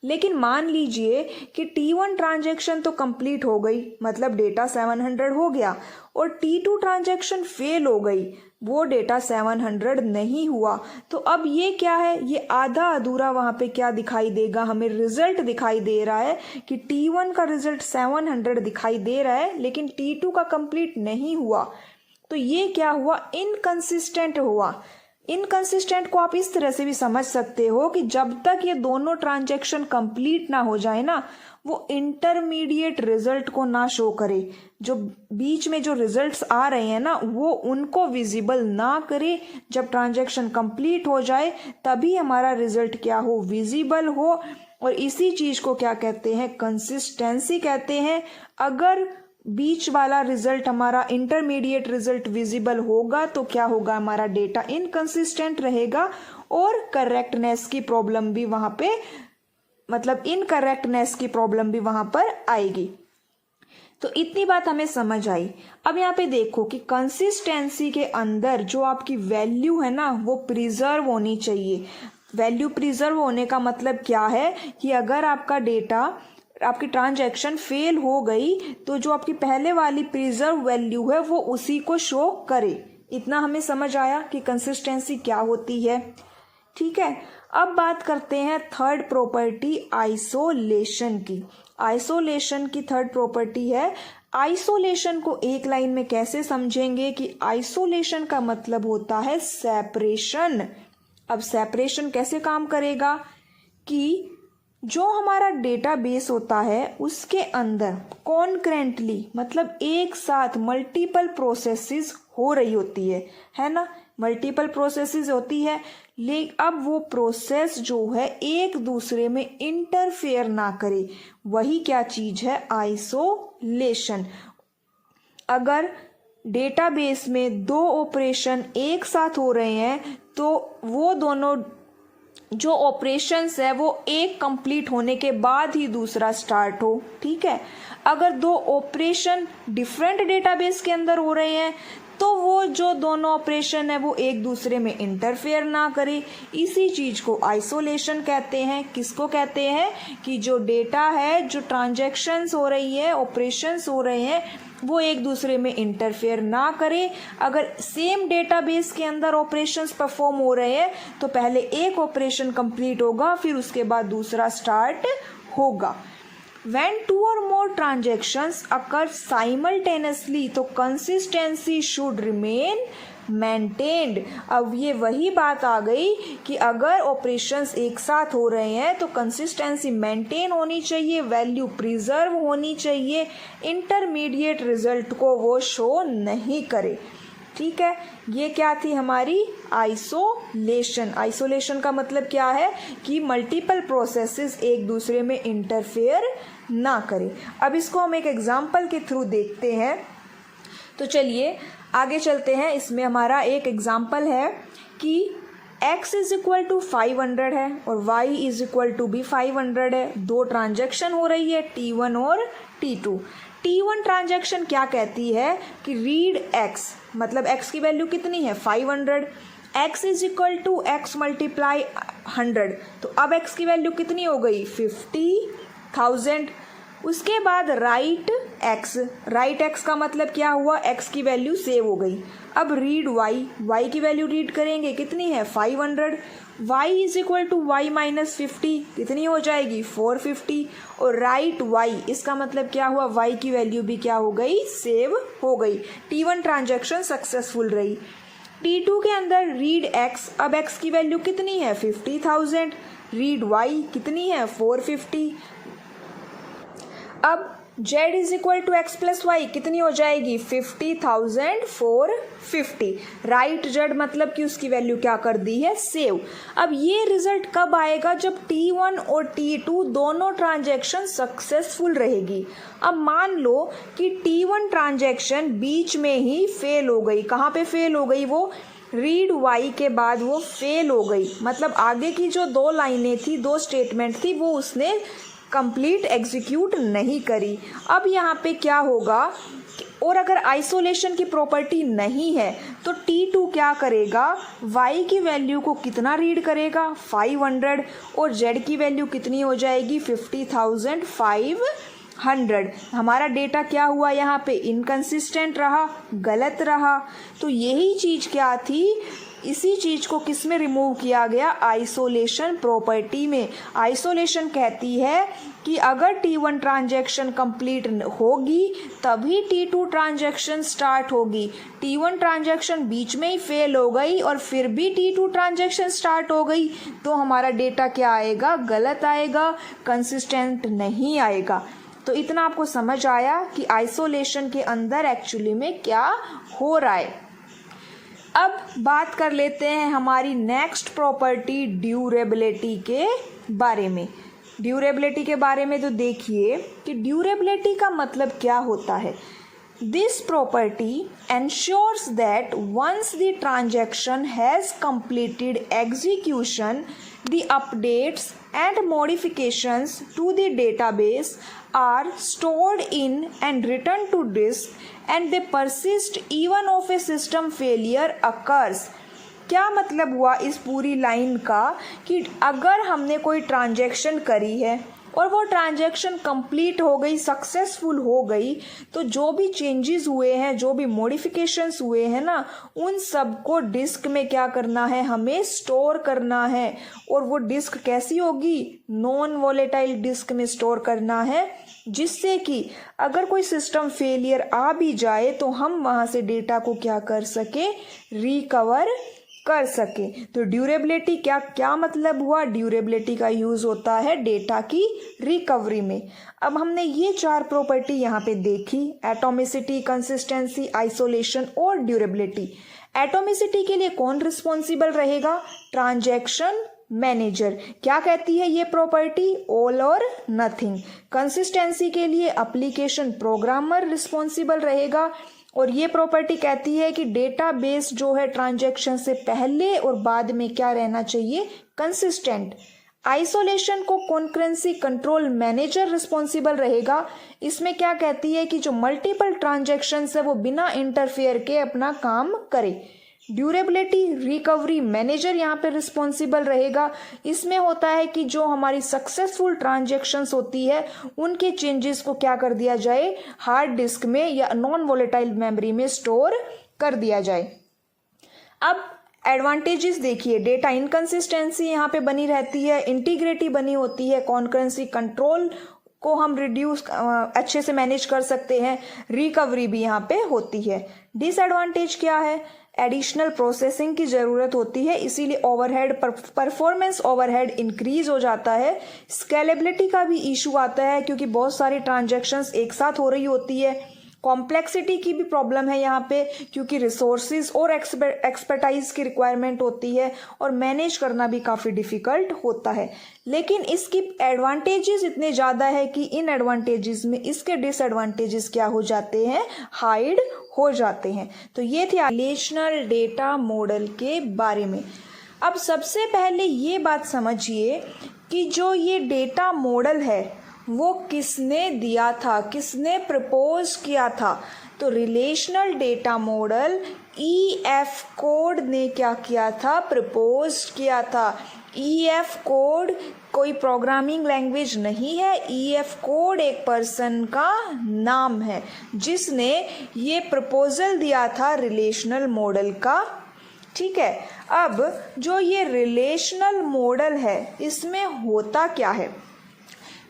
लेकिन मान लीजिए कि T1 ट्रांजैक्शन तो कंप्लीट हो गई, मतलब डेटा 700 हो गया, और T2 ट्रांजैक्शन फेल हो गई, वो डेटा 700 नहीं हुआ। तो अब ये क्या है, ये आधा अधूरा वहां पे क्या दिखाई देगा, हमें रिजल्ट दिखाई दे रहा है कि T1 का रिजल्ट 700 दिखाई दे रहा है लेकिन T2 का कंप्लीट नहीं हुआ। तो ये क्या हुआ, इनकंसिस्टेंट हुआ। इनकंसिस्टेंट को आप इस तरह से भी समझ सकते हो कि जब तक ये दोनों ट्रांजैक्शन कंप्लीट ना हो जाए ना, वो इंटरमीडिएट रिजल्ट को ना शो करे, जो बीच में जो रिजल्ट्स आ रहे हैं ना वो उनको विजिबल ना करे। जब ट्रांजैक्शन कंप्लीट हो जाए तभी हमारा रिजल्ट क्या हो, विजिबल हो। और इसी चीज को क्या कहते हैं, कंसिस्टेंसी कहते हैं। अगर बीच वाला रिजल्ट हमारा इंटरमीडिएट रिजल्ट विजिबल होगा तो क्या होगा, हमारा डेटा इनकंसिस्टेंट रहेगा और करेक्टनेस की प्रॉब्लम भी वहां पे, मतलब इनकरेक्टनेस की प्रॉब्लम भी वहां पर आएगी। तो इतनी बात हमें समझ आई। अब यहाँ पे देखो कि कंसिस्टेंसी के अंदर जो आपकी वैल्यू है ना वो प्रिजर्व होनी चाहिए। वैल्यू प्रिजर्व होने का मतलब क्या है कि अगर आपका डेटा, आपकी ट्रांजैक्शन फेल हो गई तो जो आपकी पहले वाली प्रिजर्व वैल्यू है वो उसी को शो करे। इतना हमें समझ आया कि कंसिस्टेंसी क्या होती है। ठीक है, अब बात करते हैं थर्ड प्रॉपर्टी आइसोलेशन की। आइसोलेशन की थर्ड प्रॉपर्टी है आइसोलेशन को एक लाइन में कैसे समझेंगे कि आइसोलेशन का मतलब होता है सेपरेशन। अब सेपरेशन कैसे काम करेगा कि जो हमारा डेटाबेस होता है उसके अंदर कॉन्करेंटली मतलब एक साथ मल्टीपल प्रोसेसेस हो रही होती है ना, मल्टीपल प्रोसेसेस होती है, लेकिन अब वो प्रोसेस जो है एक दूसरे में इंटरफेयर ना करे, वही क्या चीज है, आइसोलेशन। अगर डेटाबेस में दो ऑपरेशन एक साथ हो रहे हैं तो वो दोनों जो ऑपरेशंस है वो एक कंप्लीट होने के बाद ही दूसरा स्टार्ट हो, ठीक है। अगर दो ऑपरेशन डिफरेंट डेटाबेस के अंदर हो रहे हैं तो वो जो दोनों ऑपरेशन है वो एक दूसरे में इंटरफेयर ना करे, इसी चीज को आइसोलेशन कहते हैं। किसको कहते हैं कि जो डेटा है, जो ट्रांजैक्शंस हो रही है, ऑपरेशंस हो रहे हैं, वो एक दूसरे में इंटरफेयर ना करे। अगर सेम डेटाबेस के अंदर ऑपरेशंस परफॉर्म हो रहे हैं तो पहले एक ऑपरेशन कंप्लीट होगा, फिर उसके बाद दूसरा स्टार्ट होगा। When two or more transactions occur simultaneously तो consistency should remain maintained। अब ये वही बात आ गई कि अगर ऑपरेशंस एक साथ हो रहे हैं तो कंसिस्टेंसी मेंटेन होनी चाहिए, वैल्यू प्रिजर्व होनी चाहिए, इंटरमीडिएट रिजल्ट को वो शो नहीं करे, ठीक है। ये क्या थी हमारी आइसोलेशन। आइसोलेशन का मतलब क्या है कि मल्टीपल प्रोसेसेस एक दूसरे में इंटरफेयर ना करें। अब इसको हम एक एग्जांपल के थ्रू देखते हैं, तो चलिए आगे चलते हैं। इसमें हमारा एक एग्जांपल है कि x इज इक्वल टू 500 है और y इज इक्वल टू भी 500 है। दो ट्रांजैक्शन हो रही है T1 और T2। T1 ट्रांजैक्शन क्या कहती है कि रीड x, मतलब x की वैल्यू कितनी है 500, x is equal to x multiply 100, तो अब x की वैल्यू कितनी हो गई 50,000। उसके बाद राइट x का मतलब क्या हुआ, x की वैल्यू सेव हो गई। अब रीड y की वैल्यू रीड करेंगे, कितनी है 500, y is equal to y minus 50, कितनी हो जाएगी 450, और राइट y, इसका मतलब क्या हुआ, y की वैल्यू भी क्या हो गई, सेव हो गई। T1 ट्रांजैक्शन सक्सेसफुल रही। T2 के अंदर रीड x, अब x की वैल्यू कितनी है 50,000, रीड y कितनी है 450। अब z is equal to X plus Y कितनी हो जाएगी 50,450। राइट z मतलब कि उसकी वैल्यू क्या कर दी है, सेव। अब ये रिजल्ट कब आएगा, जब T1 और T2 दोनों ट्रांजैक्शन सक्सेसफुल रहेगी। अब मान लो कि T1 ट्रांजैक्शन बीच में ही फेल हो गई। कहाँ पे फेल हो गई, वो रीड y के बाद वो फेल हो गई, मतलब आगे की जो दो लाइनें थी, दो स्टेटमेंट थी, वो उसने कंप्लीट एग्जीक्यूट नहीं करी। अब यहाँ पे क्या होगा, और अगर आइसोलेशन की प्रॉपर्टी नहीं है तो T2 क्या करेगा, y की वैल्यू को कितना रीड करेगा 500, और z की वैल्यू कितनी हो जाएगी 50,500। हमारा डेटा क्या हुआ, यहाँ पे इनकंसिस्टेंट रहा, गलत रहा। तो यही चीज़ क्या थी, इसी चीज को किस में रिमूव किया गया, आइसोलेशन प्रॉपर्टी में। आइसोलेशन कहती है कि अगर T1 ट्रांजैक्शन कंप्लीट होगी तभी T2 ट्रांजैक्शन स्टार्ट होगी। T1 ट्रांजैक्शन बीच में ही फेल हो गई और फिर भी T2 ट्रांजैक्शन स्टार्ट हो गई तो हमारा डेटा क्या आएगा, गलत आएगा, कंसिस्टेंट नहीं आएगा। तो इतना आपको समझ आया कि आइसोलेशन के अंदर एक्चुअली में क्या हो रहा है। अब बात कर लेते हैं हमारी नेक्स्ट प्रॉपर्टी ड्यूरेबिलिटी के बारे में। ड्यूरेबिलिटी के बारे में तो देखिए कि ड्यूरेबिलिटी का मतलब क्या होता है। This property ensures that once the transaction has completed execution the updates and modifications to the database are stored in and returned to disk and they persist even if a system failure occurs। क्या मतलब हुआ इस पूरी line का कि अगर हमने कोई ट्रांजैक्शन करी है और वो ट्रांजैक्शन कंप्लीट हो गई, सक्सेसफुल हो गई, तो जो भी चेंजेस हुए हैं, जो भी मॉडिफिकेशंस हुए हैं ना, उन सब को डिस्क में क्या करना है, हमें स्टोर करना है। और वो डिस्क कैसी होगी, नॉन वॉलेटाइल डिस्क में स्टोर करना है, जिससे कि अगर कोई सिस्टम फेलियर आ भी जाए तो हम वहाँ से डेटा को क्या कर सके, रिकवर कर सके। तो ड्यूरेबिलिटी क्या मतलब हुआ, ड्यूरेबिलिटी का यूज़ होता है डेटा की रिकवरी में। अब हमने ये 4 प्रॉपर्टी यहाँ पे देखी, एटॉमिसिटी, कंसिस्टेंसी, आइसोलेशन और ड्यूरेबिलिटी। एटॉमिसिटी के लिए कौन रिस्पॉन्सिबल रहेगा, ट्रांजैक्शन मैनेजर। क्या कहती है ये प्रॉपर्टी, ऑल और नथिंग। कंसिस्टेंसी के लिए एप्लीकेशन प्रोग्रामर रिस्पॉन्सिबल रहेगा, और ये प्रॉपर्टी कहती है कि डेटाबेस जो है ट्रांजैक्शन से पहले और बाद में क्या रहना चाहिए, कंसिस्टेंट। आइसोलेशन को कॉन्करेंसी कंट्रोल मैनेजर रिस्पॉन्सिबल रहेगा। इसमें क्या कहती है कि जो मल्टीपल ट्रांजैक्शंस है वो बिना इंटरफेयर के अपना काम करे। ड्यूरेबिलिटी रिकवरी मैनेजर यहाँ पे रिस्पॉन्सिबल रहेगा। इसमें होता है कि जो हमारी सक्सेसफुल ट्रांजैक्शंस होती है उनके चेंजेस को क्या कर दिया जाए, हार्ड डिस्क में या नॉन वॉलेटाइल मेमोरी में स्टोर कर दिया जाए। अब एडवांटेजेस देखिए, डेटा इनकंसिस्टेंसी यहाँ पे बनी रहती है, इंटीग्रिटी बनी होती है, कॉन्करेंसी कंट्रोल को हम रिड्यूस अच्छे से मैनेज कर सकते हैं, रिकवरी भी यहाँ पे होती है। डिसएडवांटेज क्या है, एडिशनल प्रोसेसिंग की ज़रूरत होती है, इसीलिए ओवरहेड परफॉर्मेंस ओवरहेड इंक्रीज हो जाता है। स्केलेबिलिटी का भी इशू आता है क्योंकि बहुत सारी ट्रांजैक्शंस एक साथ हो रही होती है। कॉम्प्लेक्सिटी की भी प्रॉब्लम है यहाँ पे क्योंकि रिसोर्सेज और एक्सपर्टाइज की रिक्वायरमेंट होती है और मैनेज करना भी काफ़ी डिफ़िकल्ट होता है। लेकिन इसकी एडवांटेजेस इतने ज़्यादा है कि इन एडवांटेजेस में इसके डिसएडवांटेजेस क्या हो जाते हैं, हाइड हो जाते हैं। तो ये थे रिलेशनल डेटा मॉडल के बारे में। अब सबसे पहले ये बात समझिए कि जो ये डेटा मॉडल है वो किसने दिया था, किसने प्रपोज किया था। तो relational data model EF code ने क्या किया था, प्रपोज किया था। EF कोड कोई प्रोग्रामिंग लैंग्वेज नहीं है, EF कोड एक पर्सन का नाम है जिसने ये प्रपोजल दिया था रिलेशनल मॉडल का। ठीक है, अब जो ये रिलेशनल मॉडल है इसमें होता क्या है,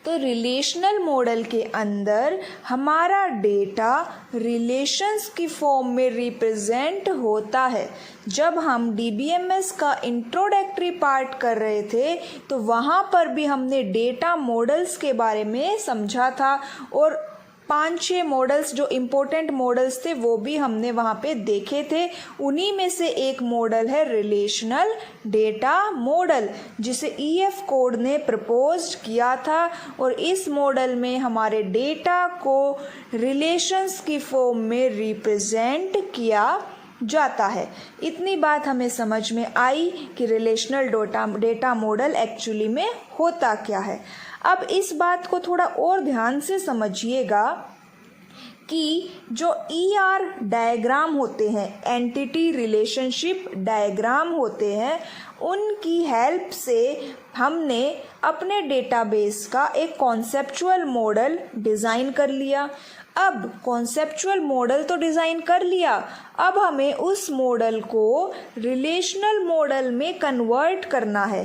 तो रिलेशनल मॉडल के अंदर हमारा डेटा रिलेशंस की फॉर्म में रिप्रेजेंट होता है। जब हम DBMS का इंट्रोडक्टरी पार्ट कर रहे थे तो वहाँ पर भी हमने डेटा मॉडल्स के बारे में समझा था और 5-6 मॉडल्स जो इम्पोर्टेंट मॉडल्स थे वो भी हमने वहाँ पे देखे थे। उन्हीं में से एक मॉडल है रिलेशनल डेटा मॉडल जिसे EF कोड ने प्रपोज किया था और इस मॉडल में हमारे डेटा को रिलेशंस की फॉर्म में रिप्रेजेंट किया जाता है। इतनी बात हमें समझ में आई कि रिलेशनल डेटा मॉडल एक्चुअली में होता क्या है। अब इस बात को थोड़ा और ध्यान से समझिएगा कि जो ER डायग्राम होते हैं, एंटिटी रिलेशनशिप डायग्राम होते हैं, उनकी हेल्प से हमने अपने डेटाबेस का एक कॉन्सेप्चुअल मॉडल डिज़ाइन कर लिया। अब कॉन्सेप्चुअल मॉडल तो डिज़ाइन कर लिया, अब हमें उस मॉडल को रिलेशनल मॉडल में कन्वर्ट करना है।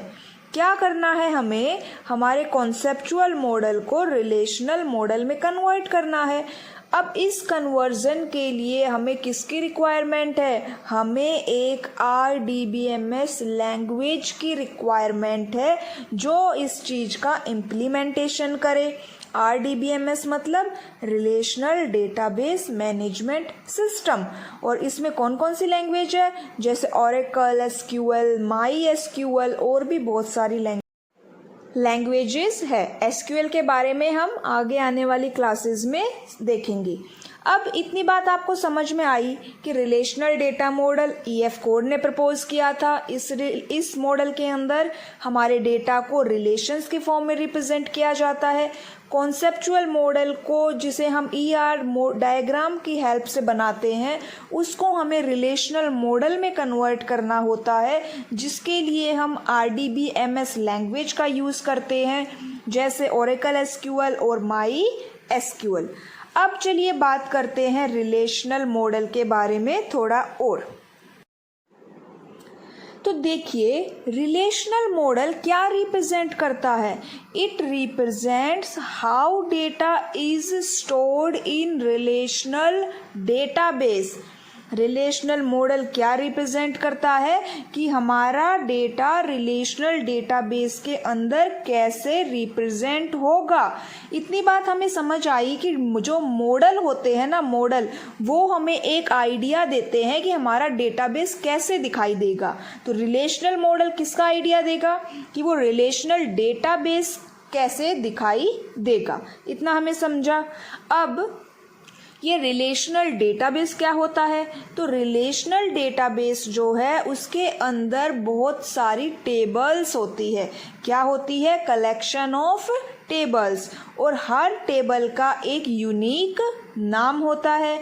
क्या करना है, हमें हमारे कॉन्सेप्चुअल मॉडल को रिलेशनल मॉडल में कन्वर्ट करना है। अब इस कन्वर्जन के लिए हमें किसकी रिक्वायरमेंट है, हमें एक RDBMS लैंग्वेज की रिक्वायरमेंट है जो इस चीज़ का इम्प्लीमेंटेशन करे। RDBMS मतलब रिलेशनल डेटाबेस मैनेजमेंट सिस्टम, और इसमें कौन कौन सी लैंग्वेज है, जैसे Oracle, SQL, MySQL और भी बहुत सारी लैंग्वेजेस है। SQL के बारे में हम आगे आने वाली क्लासेस में देखेंगे। अब इतनी बात आपको समझ में आई कि relational data model EF code ने प्रपोज किया था। इस मॉडल के अंदर हमारे डेटा को रिलेशंस के फॉर्म में रिप्रेजेंट किया जाता है। कॉन्सेप्चुअल मॉडल को जिसे हम ER डायग्राम की हेल्प से बनाते हैं उसको हमें रिलेशनल मॉडल में कन्वर्ट करना होता है, जिसके लिए हम RDBMS लैंग्वेज का यूज़ करते हैं, जैसे Oracle SQL और MySQL। अब चलिए बात करते हैं रिलेशनल मॉडल के बारे में थोड़ा और। तो देखिए रिलेशनल मॉडल क्या रिप्रेजेंट करता है। It represents how data is stored in relational database. Relational model क्या रिप्रेजेंट करता है कि हमारा डेटा रिलेशनल डेटाबेस के अंदर कैसे रिप्रेजेंट होगा। इतनी बात हमें समझ आई कि जो मॉडल होते हैं ना, मॉडल वो हमें एक आइडिया देते हैं कि हमारा डेटाबेस कैसे दिखाई देगा। तो रिलेशनल मॉडल किसका आइडिया देगा कि वो रिलेशनल डेटाबेस कैसे दिखाई देगा। इतना हमें समझा। अब ये रिलेशनल डेटाबेस क्या होता है। तो रिलेशनल डेटाबेस जो है उसके अंदर बहुत सारी टेबल्स होती है। क्या होती है? कलेक्शन ऑफ टेबल्स, और हर टेबल का एक यूनिक नाम होता है।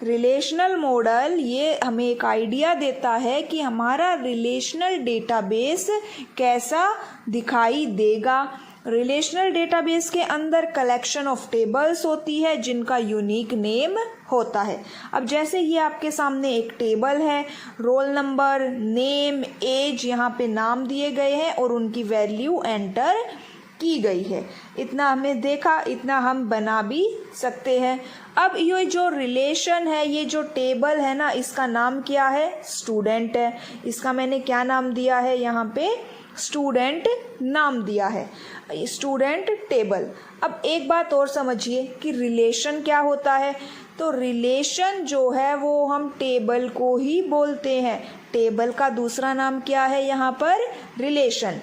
रिलेशनल मॉडल ये हमें एक आइडिया देता है कि हमारा रिलेशनल डेटाबेस कैसा दिखाई देगा। रिलेशनल डेटाबेस के अंदर कलेक्शन ऑफ टेबल्स होती है जिनका यूनिक नेम होता है। अब जैसे ये आपके सामने एक टेबल है, रोल नंबर, नेम, एज यहाँ पे नाम दिए गए हैं और उनकी वैल्यू एंटर की गई है। इतना हमने देखा, इतना हम बना भी सकते हैं। अब ये जो रिलेशन है, ये जो टेबल है ना, इसका नाम क्या है? स्टूडेंट है। इसका मैंने क्या नाम दिया है? यहाँ पे स्टूडेंट नाम दिया है, स्टूडेंट टेबल। अब एक बात और समझिए कि रिलेशन क्या होता है। तो रिलेशन जो है वो हम टेबल को ही बोलते हैं। टेबल का दूसरा नाम क्या है यहाँ पर? रिलेशन।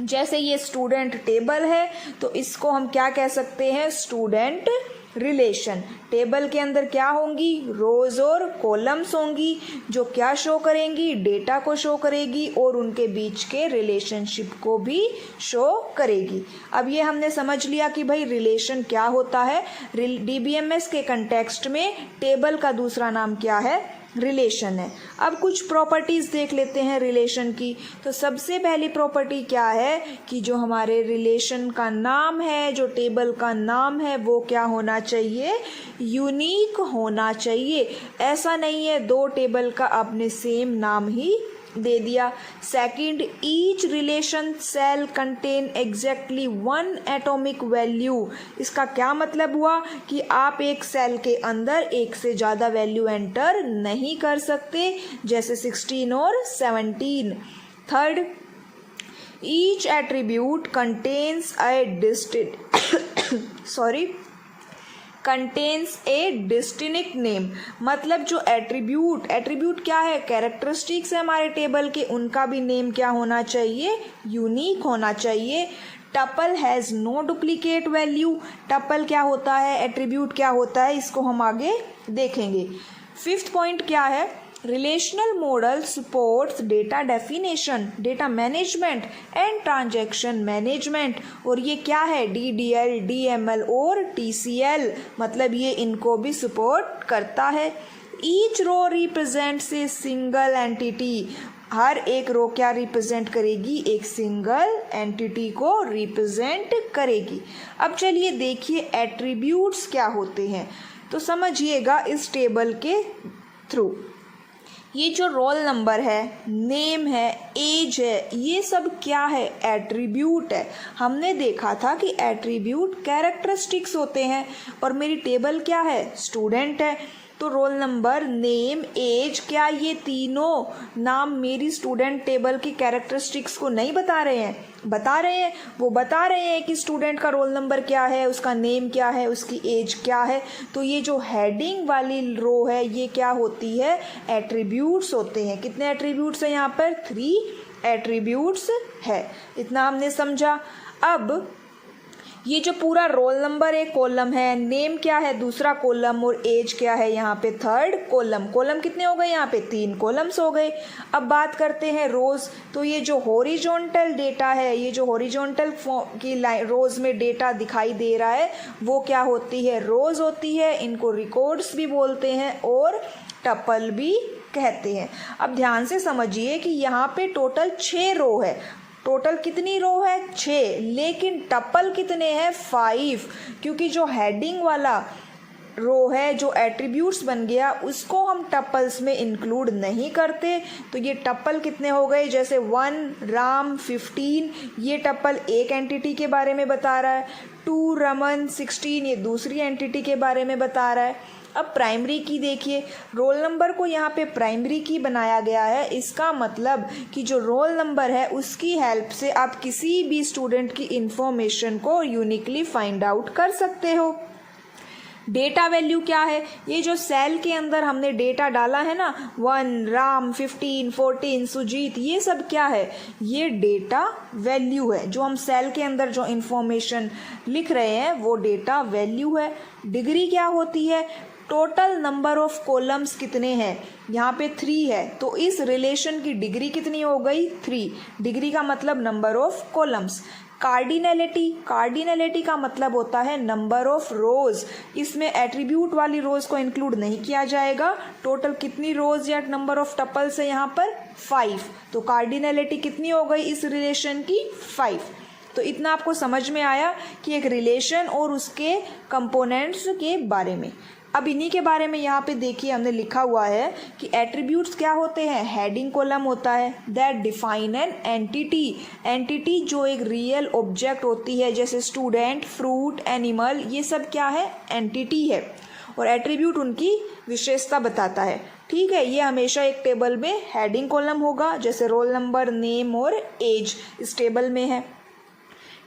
जैसे ये स्टूडेंट टेबल है तो इसको हम क्या कह सकते हैं? Student relation. टेबल के अंदर क्या होंगी? रोज और कॉलम्स होंगी जो क्या शो करेंगी? डेटा को शो करेगी और उनके बीच के रिलेशनशिप को भी शो करेगी। अब ये हमने समझ लिया कि भाई रिलेशन क्या होता है। DBMS के कंटेक्स्ट में टेबल का दूसरा नाम क्या है? रिलेशन है। अब कुछ प्रॉपर्टीज़ देख लेते हैं रिलेशन की। तो सबसे पहली प्रॉपर्टी क्या है कि जो हमारे रिलेशन का नाम है, जो टेबल का नाम है, वो क्या होना चाहिए? यूनिक होना चाहिए। ऐसा नहीं है दो टेबल का आपने सेम नाम ही दे दिया। Second, each relation cell contain exactly 1 atomic value. इसका क्या मतलब हुआ कि आप एक सेल के अंदर एक से ज़्यादा वैल्यू एंटर नहीं कर सकते, जैसे 16 और 17। Third, each attribute contains contains ए डिस्टिंक्ट नेम। मतलब जो एट्रीब्यूट क्या है? कैरेक्टरिस्टिक्स है हमारे टेबल के, उनका भी नेम क्या होना चाहिए? यूनिक होना चाहिए। Tuple has no duplicate value. Tuple क्या होता है? एट्रीब्यूट क्या होता है? इसको हम आगे देखेंगे। फिफ्थ पॉइंट क्या है? Relational model supports data definition, data management and transaction management. और ये क्या है? DDL, DML और TCL, मतलब ये इनको भी सपोर्ट करता है। Each row represents a single entity. हर एक रो क्या रिप्रेजेंट करेगी? एक सिंगल एंटिटी को रिप्रेजेंट करेगी। अब चलिए देखिए एट्रीब्यूट्स क्या होते हैं, तो समझिएगा इस टेबल के थ्रू। ये जो रोल नंबर है, नेम है, एज है, ये सब क्या है? एट्रीब्यूट है। हमने देखा था कि एट्रीब्यूट कैरेक्टरिस्टिक्स होते हैं और मेरी टेबल क्या है? स्टूडेंट है। तो रोल नंबर, नेम, एज, क्या ये तीनों नाम मेरी स्टूडेंट टेबल की कैरेक्टरिस्टिक्स को नहीं बता रहे हैं? बता रहे हैं। वो बता रहे हैं कि स्टूडेंट का रोल नंबर क्या है, उसका नेम क्या है, उसकी एज क्या है। तो ये जो हेडिंग वाली रो है ये क्या होती है? एट्रीब्यूट्स होते हैं। कितने एट्रीब्यूट्स हैं यहाँ पर? 3 एट्रीब्यूट्स है। इतना हमने समझा। अब ये जो पूरा रोल नंबर एक कॉलम है, नेम क्या है दूसरा कॉलम और एज क्या है यहाँ पे थर्ड कॉलम। कॉलम कितने हो गए यहाँ पे 3 कॉलम्स हो गए। अब बात करते हैं रोज। तो ये जो हॉरिजॉन्टल डेटा है, ये जो हॉरिजॉन्टल की लाइन रोज में डेटा दिखाई दे रहा है वो क्या होती है, रोज होती है। इनको रिकॉर्ड्स भी बोलते हैं और टपल भी कहते हैं। अब ध्यान से समझिए कि यहाँ पे टोटल 6 रो है। टोटल कितनी रो है 6, लेकिन टपल कितने हैं 5, क्योंकि जो हेडिंग वाला रो है जो एट्रीब्यूट्स बन गया उसको हम टपल्स में इंक्लूड नहीं करते। तो ये टपल कितने हो गए, जैसे 1 राम 15, ये टपल एक एंटिटी के बारे में बता रहा है। 2 रमन 16, ये दूसरी एंटिटी के बारे में बता रहा है। अब प्राइमरी की देखिए, रोल नंबर को यहाँ पे प्राइमरी की बनाया गया है। इसका मतलब कि जो रोल नंबर है उसकी हेल्प से आप किसी भी स्टूडेंट की इंफॉर्मेशन को यूनिकली फाइंड आउट कर सकते हो। डेटा वैल्यू क्या है, ये जो सेल के अंदर हमने डेटा डाला है ना, 1 राम 15 14 सुजीत, ये सब क्या है, ये डेटा वैल्यू है। जो हम सेल के अंदर जो इंफॉर्मेशन लिख रहे हैं वो डेटा वैल्यू है। डिग्री क्या होती है, टोटल नंबर ऑफ कॉलम्स कितने हैं, यहाँ पे 3 है, तो इस रिलेशन की डिग्री कितनी हो गई 3। डिग्री का मतलब number of columns. Cardinality, cardinality का मतलब होता है नंबर ऑफ रोज। इसमें एट्रीब्यूट वाली रोज को इंक्लूड नहीं किया जाएगा। टोटल कितनी रोज या नंबर ऑफ टपल्स है यहाँ पर 5, तो कार्डिनलिटी कितनी हो गई इस रिलेशन की 5। तो इतना आपको समझ में आया कि एक रिलेशन और उसके कंपोनेंट्स के बारे में। अब इन्हीं के बारे में यहाँ पे देखिए हमने लिखा हुआ है कि एट्रीब्यूट्स क्या होते हैं, हेडिंग कॉलम होता है that define an entity. Entity जो एक रियल ऑब्जेक्ट होती है, जैसे स्टूडेंट, फ्रूट, एनिमल, ये सब क्या है, एंटिटी है। और एट्रीब्यूट उनकी विशेषता बताता है। ठीक है, ये हमेशा एक टेबल में हेडिंग कॉलम होगा, जैसे रोल नंबर, नेम और एज इस टेबल में है।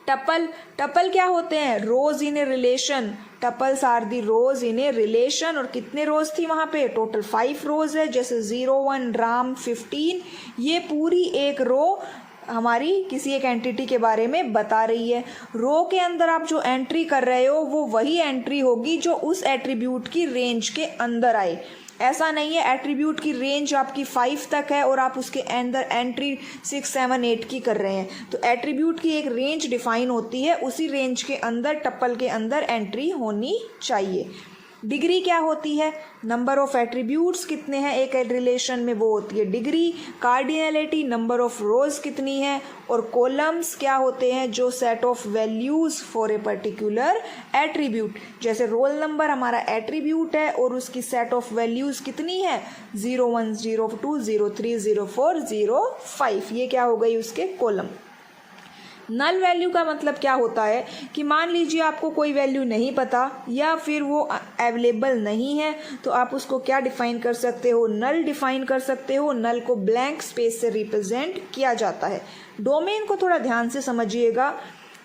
टपल, टपल क्या होते हैं, rows in a relation. Tuples are the rows in a relation. और कितने रोज थी वहाँ पे, टोटल 5 रोज है, जैसे 0 1 राम 15, ये पूरी एक रो हमारी किसी एक एंटिटी के बारे में बता रही है। रो के अंदर आप जो एंट्री कर रहे हो वो वही एंट्री होगी जो उस एट्रीब्यूट की रेंज के अंदर आए। ऐसा नहीं है एट्रीब्यूट की रेंज आपकी 5 तक है और आप उसके अंदर एंट्री 6 7 8 की कर रहे हैं। तो एट्रीब्यूट की एक रेंज डिफाइन होती है, उसी रेंज के अंदर टपल के अंदर एंट्री होनी चाहिए। डिग्री क्या होती है, नंबर ऑफ एट्रीब्यूट्स कितने हैं एक रिलेशन में, वो होती है डिग्री। कार्डिनलिटी, नंबर ऑफ रोज कितनी है। और कॉलम्स क्या होते हैं, जो set of values for a particular attribute. जैसे रोल नंबर हमारा एट्रीब्यूट है और उसकी सेट ऑफ वैल्यूज कितनी है, 0 1 0 2 0 3 0 4 0 5, ये क्या हो गई उसके कॉलम। नल वैल्यू का मतलब क्या होता है कि मान लीजिए आपको कोई वैल्यू नहीं पता या फिर वो अवेलेबल नहीं है, तो आप उसको क्या डिफाइन कर सकते हो, नल डिफाइन कर सकते हो। नल को ब्लैंक स्पेस से रिप्रेजेंट किया जाता है। डोमेन को थोड़ा ध्यान से समझिएगा।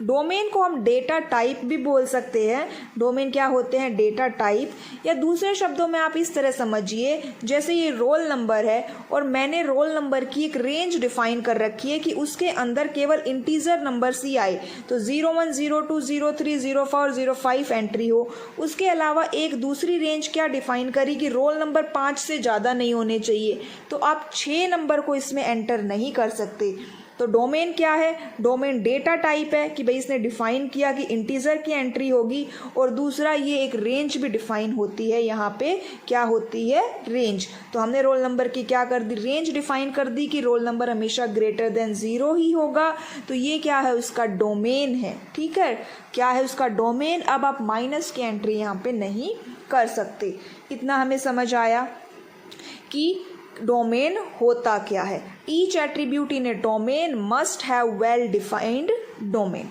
डोमेन को हम डेटा टाइप भी बोल सकते हैं। डोमेन क्या होते हैं, डेटा टाइप, या दूसरे शब्दों में आप इस तरह समझिए, जैसे ये रोल नंबर है और मैंने रोल नंबर की एक रेंज डिफाइन कर रखी है कि उसके अंदर केवल इंटीजर नंबर्स ही आए, तो 0 1 0 2 0 3 0 4 0 5 एंट्री हो। उसके अलावा एक दूसरी रेंज क्या डिफाइन करी कि रोल नंबर 5 से ज़्यादा नहीं होने चाहिए, तो आप 6 नंबर को इसमें एंटर नहीं कर सकते। तो डोमेन क्या है, डोमेन डेटा टाइप है कि भाई इसने डिफाइन किया कि इंटीजर की एंट्री होगी, और दूसरा ये एक रेंज भी डिफाइन होती है। यहाँ पे क्या होती है, रेंज। तो हमने रोल नंबर की क्या कर दी, रेंज डिफाइन कर दी कि रोल नंबर हमेशा ग्रेटर देन 0 ही होगा। तो ये क्या है, उसका डोमेन है। ठीक है, क्या है उसका डोमेन। अब आप माइनस की एंट्री यहाँ पे नहीं कर सकते। इतना हमें समझ आया कि डोमेन होता क्या है। Each attribute in A domain must have well defined domain.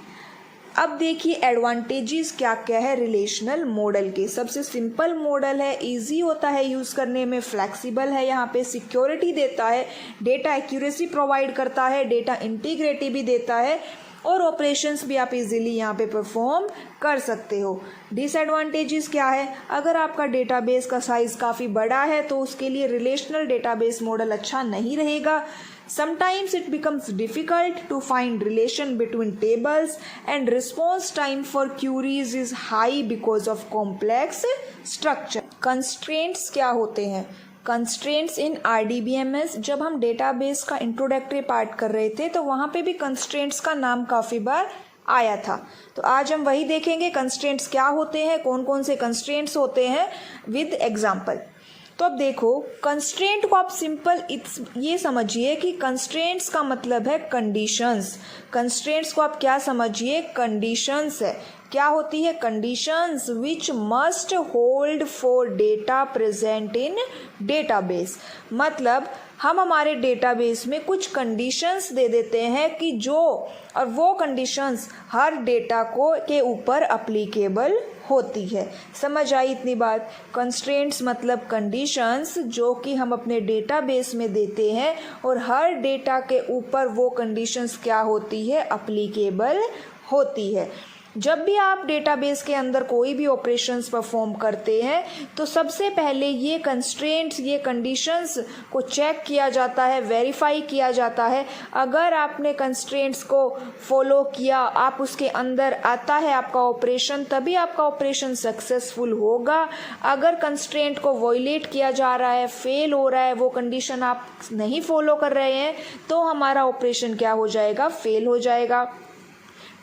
अब देखिए एडवांटेजेस क्या क्या है रिलेशनल मॉडल के। सबसे सिंपल मॉडल है, इजी होता है यूज़ करने में, फ्लेक्सिबल है, यहाँ पे सिक्योरिटी देता है, डेटा एक्यूरेसी प्रोवाइड करता है, डेटा इंटीग्रिटी भी देता है, और ऑपरेशंस भी आप इजीली यहाँ पे परफॉर्म कर सकते हो। डिसएडवांटेजेस क्या है, अगर आपका डेटाबेस का साइज़ काफ़ी बड़ा है तो उसके लिए रिलेशनल डेटाबेस मॉडल अच्छा नहीं रहेगा। Sometimes it becomes difficult to find relation between tables and response time for queries is high because of complex structure. Constraints क्या होते हैं? Constraints in RDBMS, जब हम डेटाबेस का इंट्रोडक्टरी पार्ट कर रहे थे तो वहाँ पे भी constraints का नाम काफ़ी बार आया था। तो आज हम वही देखेंगे कंस्ट्रेंट्स क्या होते हैं, कौन कौन से कंस्ट्रेंट्स होते हैं विद एग्जांपल। तो अब देखो, कंस्ट्रेंट को आप सिंपल ये समझिए कि कंस्ट्रेंट्स का मतलब है कंडीशंस। कंस्ट्रेंट्स को आप क्या समझिए, कंडीशंस है। क्या होती है? Conditions which must hold for data present in database. मतलब हम हमारे डेटाबेस में कुछ कंडीशंस दे देते हैं कि जो, और वो कंडीशंस हर डेटा को के ऊपर अप्लीकेबल होती है। समझ आई इतनी बात? कंस्ट्रेंट्स मतलब कंडीशंस जो कि हम अपने डेटाबेस में देते हैं और हर डेटा के ऊपर वो कंडीशंस क्या होती है? अप्लीकेबल होती है। जब भी आप डेटाबेस के अंदर कोई भी ऑपरेशंस परफॉर्म करते हैं तो सबसे पहले ये कंस्ट्रेंट्स, ये कंडीशंस को चेक किया जाता है, वेरीफाई किया जाता है। अगर आपने कंस्ट्रेंट्स को फॉलो किया, आप उसके अंदर आता है आपका ऑपरेशन, तभी आपका ऑपरेशन सक्सेसफुल होगा। अगर कंस्ट्रेंट को वॉयलेट किया जा रहा है, फेल हो रहा है, वो कंडीशन आप नहीं फॉलो कर रहे हैं, तो हमारा ऑपरेशन क्या हो जाएगा? फेल हो जाएगा।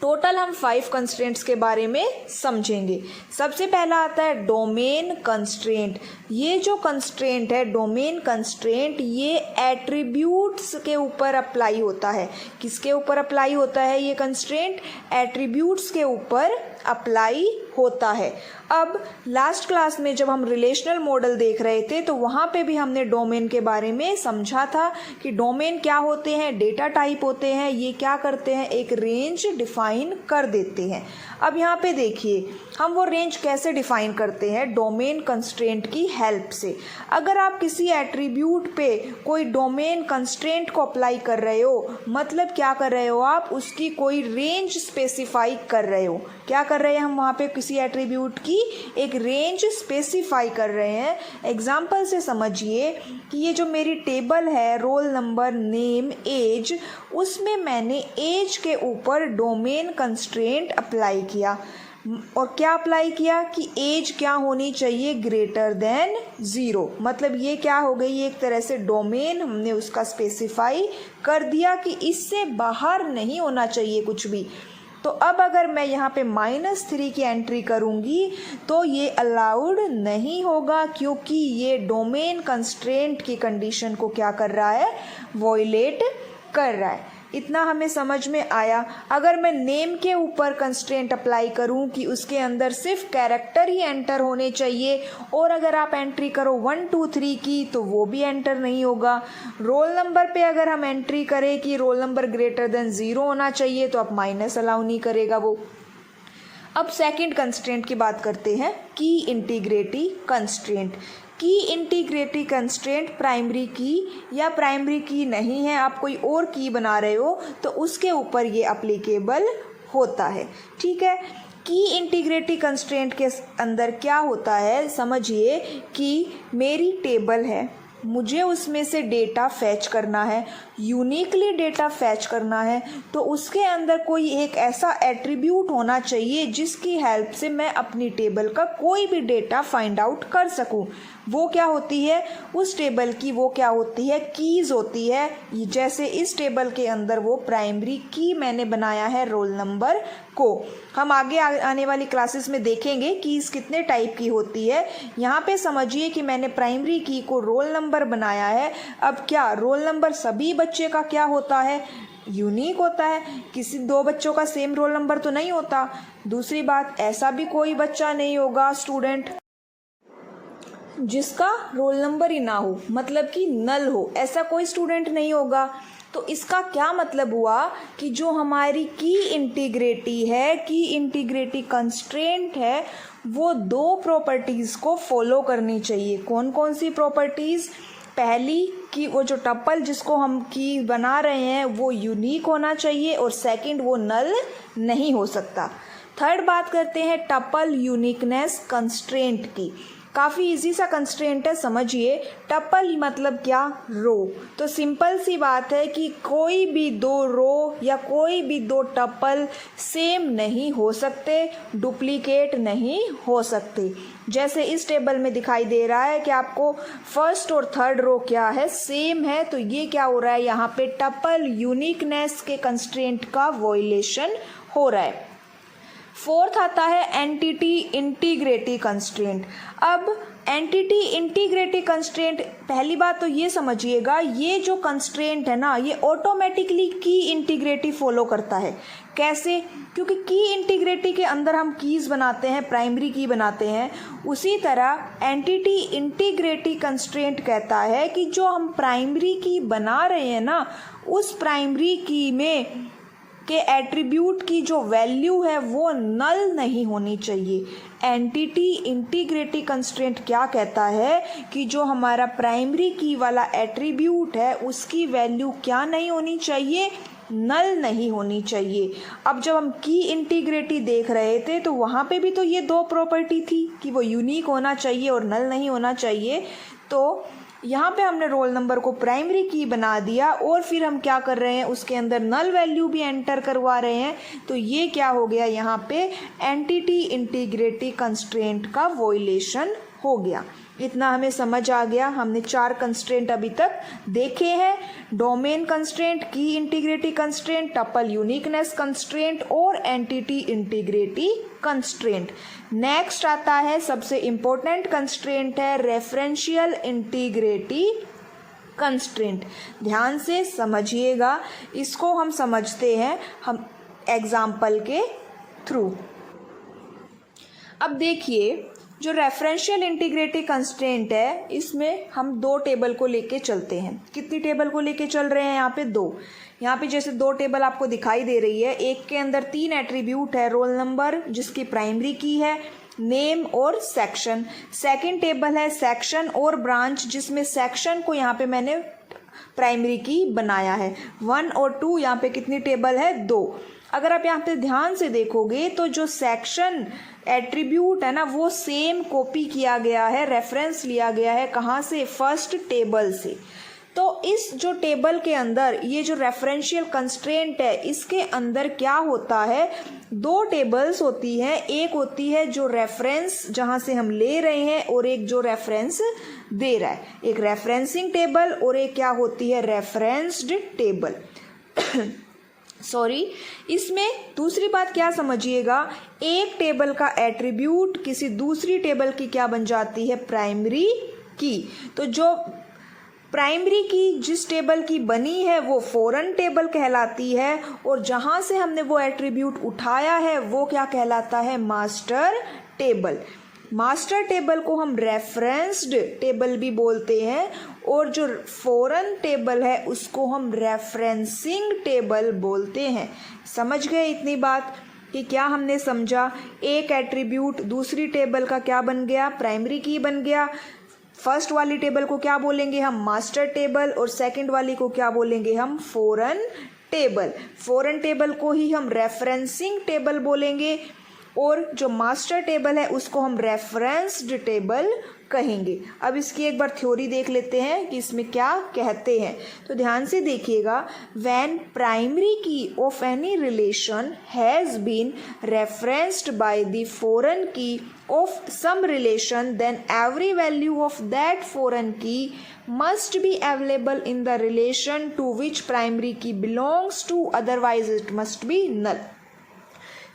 टोटल हम 5 कंस्ट्रेंट्स के बारे में समझेंगे। सबसे पहला आता है डोमेन कंस्ट्रेंट। ये जो कंस्ट्रेंट है, डोमेन कंस्ट्रेंट, ये एट्रीब्यूट्स के ऊपर अप्लाई होता है। किसके ऊपर अप्लाई होता है ये कंस्ट्रेंट? एट्रीब्यूट्स के ऊपर अप्लाई होता है। अब लास्ट क्लास में जब हम रिलेशनल मॉडल देख रहे थे तो वहाँ पे भी हमने डोमेन के बारे में समझा था कि डोमेन क्या होते हैं, डेटा टाइप होते हैं। ये क्या करते हैं? एक रेंज डिफाइन कर देते हैं। अब यहाँ पे देखिए, हम वो रेंज कैसे डिफाइन करते हैं? डोमेन कंस्ट्रेंट की हेल्प से। अगर आप किसी एट्रीब्यूट पे कोई डोमेन कंस्ट्रेंट को अप्लाई कर रहे हो, मतलब क्या कर रहे हो आप? उसकी कोई रेंज स्पेसिफाई कर रहे हो। क्या कर रहे हैं हम वहाँ पे? किसी एट्रीब्यूट की एक रेंज स्पेसिफाई कर रहे हैं। एग्जाम्पल से समझिए कि ये जो मेरी टेबल है, रोल नंबर, नेम, एज, उसमें मैंने एज के ऊपर डोमेन कंस्ट्रेंट अप्लाई किया। और क्या अप्लाई किया कि एज क्या होनी चाहिए? Greater than 0। मतलब ये क्या हो गई? एक तरह से डोमेन हमने उसका स्पेसिफाई कर दिया कि इससे बाहर नहीं होना चाहिए कुछ भी। तो अब अगर मैं यहाँ पे -3 की एंट्री करूँगी तो ये अलाउड नहीं होगा, क्योंकि ये डोमेन कंस्ट्रेंट की कंडीशन को क्या कर रहा है? वॉयलेट कर रहा है। इतना हमें समझ में आया। अगर मैं नेम के ऊपर कंस्ट्रेंट अप्लाई करूं कि उसके अंदर सिर्फ कैरेक्टर ही एंटर होने चाहिए, और अगर आप एंट्री करो 1 2 3 की तो वो भी एंटर नहीं होगा। रोल नंबर पे अगर हम एंट्री करें कि रोल नंबर ग्रेटर देन 0 होना चाहिए तो आप माइनस अलाउ नहीं करेगा वो। अब सेकंड कंस्ट्रेंट की बात करते हैं, की इंटीग्रिटी कंस्ट्रेंट। की इंटीग्रिटी कंस्ट्रेंट प्राइमरी की या प्राइमरी की नहीं है, आप कोई और की बना रहे हो तो उसके ऊपर ये अप्लीकेबल होता है। ठीक है, की इंटीग्रिटी कंस्ट्रेंट के अंदर क्या होता है? समझिए कि मेरी टेबल है, मुझे उसमें से डेटा फैच करना है, यूनिकली डेटा फैच करना है, तो उसके अंदर कोई एक ऐसा एट्रीब्यूट होना चाहिए जिसकी हेल्प से मैं अपनी टेबल का कोई भी डेटा फाइंड आउट कर सकूं। वो क्या होती है? उस टेबल की वो क्या होती है? कीज़ होती है। जैसे इस टेबल के अंदर वो प्राइमरी की मैंने बनाया है रोल नंबर को। हम आगे आने वाली क्लासेस में देखेंगे कीज़ कितने टाइप की होती है। यहाँ पे समझिए कि मैंने प्राइमरी की को रोल नंबर बनाया है। अब क्या रोल नंबर सभी बच्चे का क्या होता है? यूनिक होता है। किसी 2 बच्चों का सेम रोल नंबर तो नहीं होता। दूसरी बात, ऐसा भी कोई बच्चा नहीं होगा स्टूडेंट जिसका रोल नंबर ही ना हो, मतलब कि नल हो, ऐसा कोई स्टूडेंट नहीं होगा। तो इसका क्या मतलब हुआ कि जो हमारी की इंटीग्रिटी है, की इंटीग्रिटी कंस्ट्रेंट है, वो 2 प्रॉपर्टीज़ को फॉलो करनी चाहिए। कौन कौन सी प्रॉपर्टीज़? पहली कि वो जो टपल जिसको हम की बना रहे हैं वो यूनिक होना चाहिए, और सेकंड वो नल नहीं हो सकता। थर्ड बात करते हैं टपल यूनिकनेस कंस्ट्रेंट की। काफ़ी इजी सा कंस्ट्रेंट है, समझिए। टपल मतलब क्या? रो। तो सिंपल सी बात है कि कोई भी दो रो या कोई भी दो टपल सेम नहीं हो सकते, डुप्लीकेट नहीं हो सकते। जैसे इस टेबल में दिखाई दे रहा है कि आपको फर्स्ट और थर्ड रो क्या है, सेम है, तो ये क्या हो रहा है, यहाँ पे टपल यूनिकनेस के कंस्ट्रेंट का वॉयलेशन हो रहा है। फोर्थ आता है एंटिटी इंटीग्रिटी कंस्ट्रेंट। अब एंटिटी इंटीग्रिटी कंस्ट्रेंट, पहली बात तो ये समझिएगा, ये जो कंस्ट्रेंट है ना, ये ऑटोमेटिकली की इंटीग्रिटी फॉलो करता है। कैसे? क्योंकि की इंटीग्रिटी के अंदर हम कीज़ बनाते हैं, प्राइमरी की बनाते हैं। उसी तरह एंटिटी इंटीग्रिटी कंस्ट्रेंट कहता है कि जो हम प्राइमरी की बना रहे हैं ना, उस प्राइमरी की में के एट्रीब्यूट की जो वैल्यू है वो नल नहीं होनी चाहिए। एंटिटी इंटीग्रिटी कंस्ट्रेंट क्या कहता है कि जो हमारा प्राइमरी की वाला एट्रीब्यूट है उसकी वैल्यू क्या नहीं होनी चाहिए, नल नहीं होनी चाहिए। अब जब हम की इंटीग्रिटी देख रहे थे तो वहाँ पे भी तो ये दो प्रॉपर्टी थी कि वो यूनिक होना चाहिए और नल नहीं होना चाहिए। तो यहाँ पे हमने रोल नंबर को प्राइमरी की बना दिया और फिर हम क्या कर रहे हैं, उसके अंदर नल वैल्यू भी एंटर करवा रहे हैं। तो ये क्या हो गया, यहाँ पे एंटिटी इंटीग्रिटी कंस्ट्रेंट का वॉयलेशन हो गया। इतना हमें समझ आ गया। हमने 4 कंस्ट्रेंट अभी तक देखे हैं, डोमेन कंस्ट्रेंट, की integrity constraint, tuple uniqueness constraint और एंटिटी इंटीग्रिटी कंस्ट्रेंट। नेक्स्ट आता है सबसे इम्पोर्टेंट कंस्ट्रेंट है रेफरेंशियल इंटीग्रिटी कंस्ट्रेंट। ध्यान से समझिएगा, इसको हम समझते हैं हम एग्जाम्पल के थ्रू। अब देखिए, जो रेफरेंशियल इंटीग्रिटी कंस्ट्रेंट है, इसमें हम 2 टेबल को लेके चलते हैं। कितनी टेबल को लेके चल रहे हैं? यहाँ पे 2। यहाँ पे जैसे 2 टेबल आपको दिखाई दे रही है, एक के अंदर 3 एट्रीब्यूट है, रोल नंबर जिसकी प्राइमरी की है, नेम और सेक्शन। सेकंड टेबल है सेक्शन और ब्रांच, जिसमें सेक्शन को यहाँ पे मैंने प्राइमरी की बनाया है। 1 और 2 यहाँ पे कितनी टेबल है? 2। अगर आप यहाँ पे ध्यान से देखोगे तो जो सेक्शन एट्रीब्यूट है ना, वो सेम कॉपी किया गया है, रेफरेंस लिया गया है। कहाँ से? फर्स्ट टेबल से। तो इस जो टेबल के अंदर ये जो रेफरेंशियल कंस्ट्रेंट है, इसके अंदर क्या होता है, 2 टेबल्स होती हैं। एक होती है जो रेफरेंस जहाँ से हम ले रहे हैं और एक जो रेफरेंस दे रहा है, एक रेफरेंसिंग टेबल और एक क्या होती है, रेफरेंस्ड टेबल। सॉरी, इसमें दूसरी बात क्या समझिएगा, एक टेबल का एट्रीब्यूट किसी दूसरी टेबल की क्या बन जाती है, प्राइमरी की। तो जो प्राइमरी की जिस टेबल की बनी है वो फॉरेन टेबल कहलाती है, और जहाँ से हमने वो एट्रीब्यूट उठाया है वो क्या कहलाता है, मास्टर टेबल। मास्टर टेबल को हम रेफरेंस्ड टेबल भी बोलते हैं, और जो फॉरेन टेबल है उसको हम रेफरेंसिंग टेबल बोलते हैं। समझ गए इतनी बात कि क्या हमने समझा, एक एट्रीब्यूट दूसरी टेबल का क्या बन गया, प्राइमरी की बन गया। फर्स्ट वाली टेबल को क्या बोलेंगे हम, मास्टर टेबल, और सेकंड वाली को क्या बोलेंगे हम, फॉरेन टेबल। फॉरेन टेबल को ही हम रेफरेंसिंग टेबल बोलेंगे, और जो मास्टर टेबल है उसको हम रेफरेंस्ड टेबल कहेंगे। अब इसकी एक बार थ्योरी देख लेते हैं कि इसमें क्या कहते हैं। तो ध्यान से देखिएगा, when primary key of any relation has been referenced by the foreign key of some relation, then every value of that foreign key must be available in the relation to which primary key belongs to, otherwise it must be null।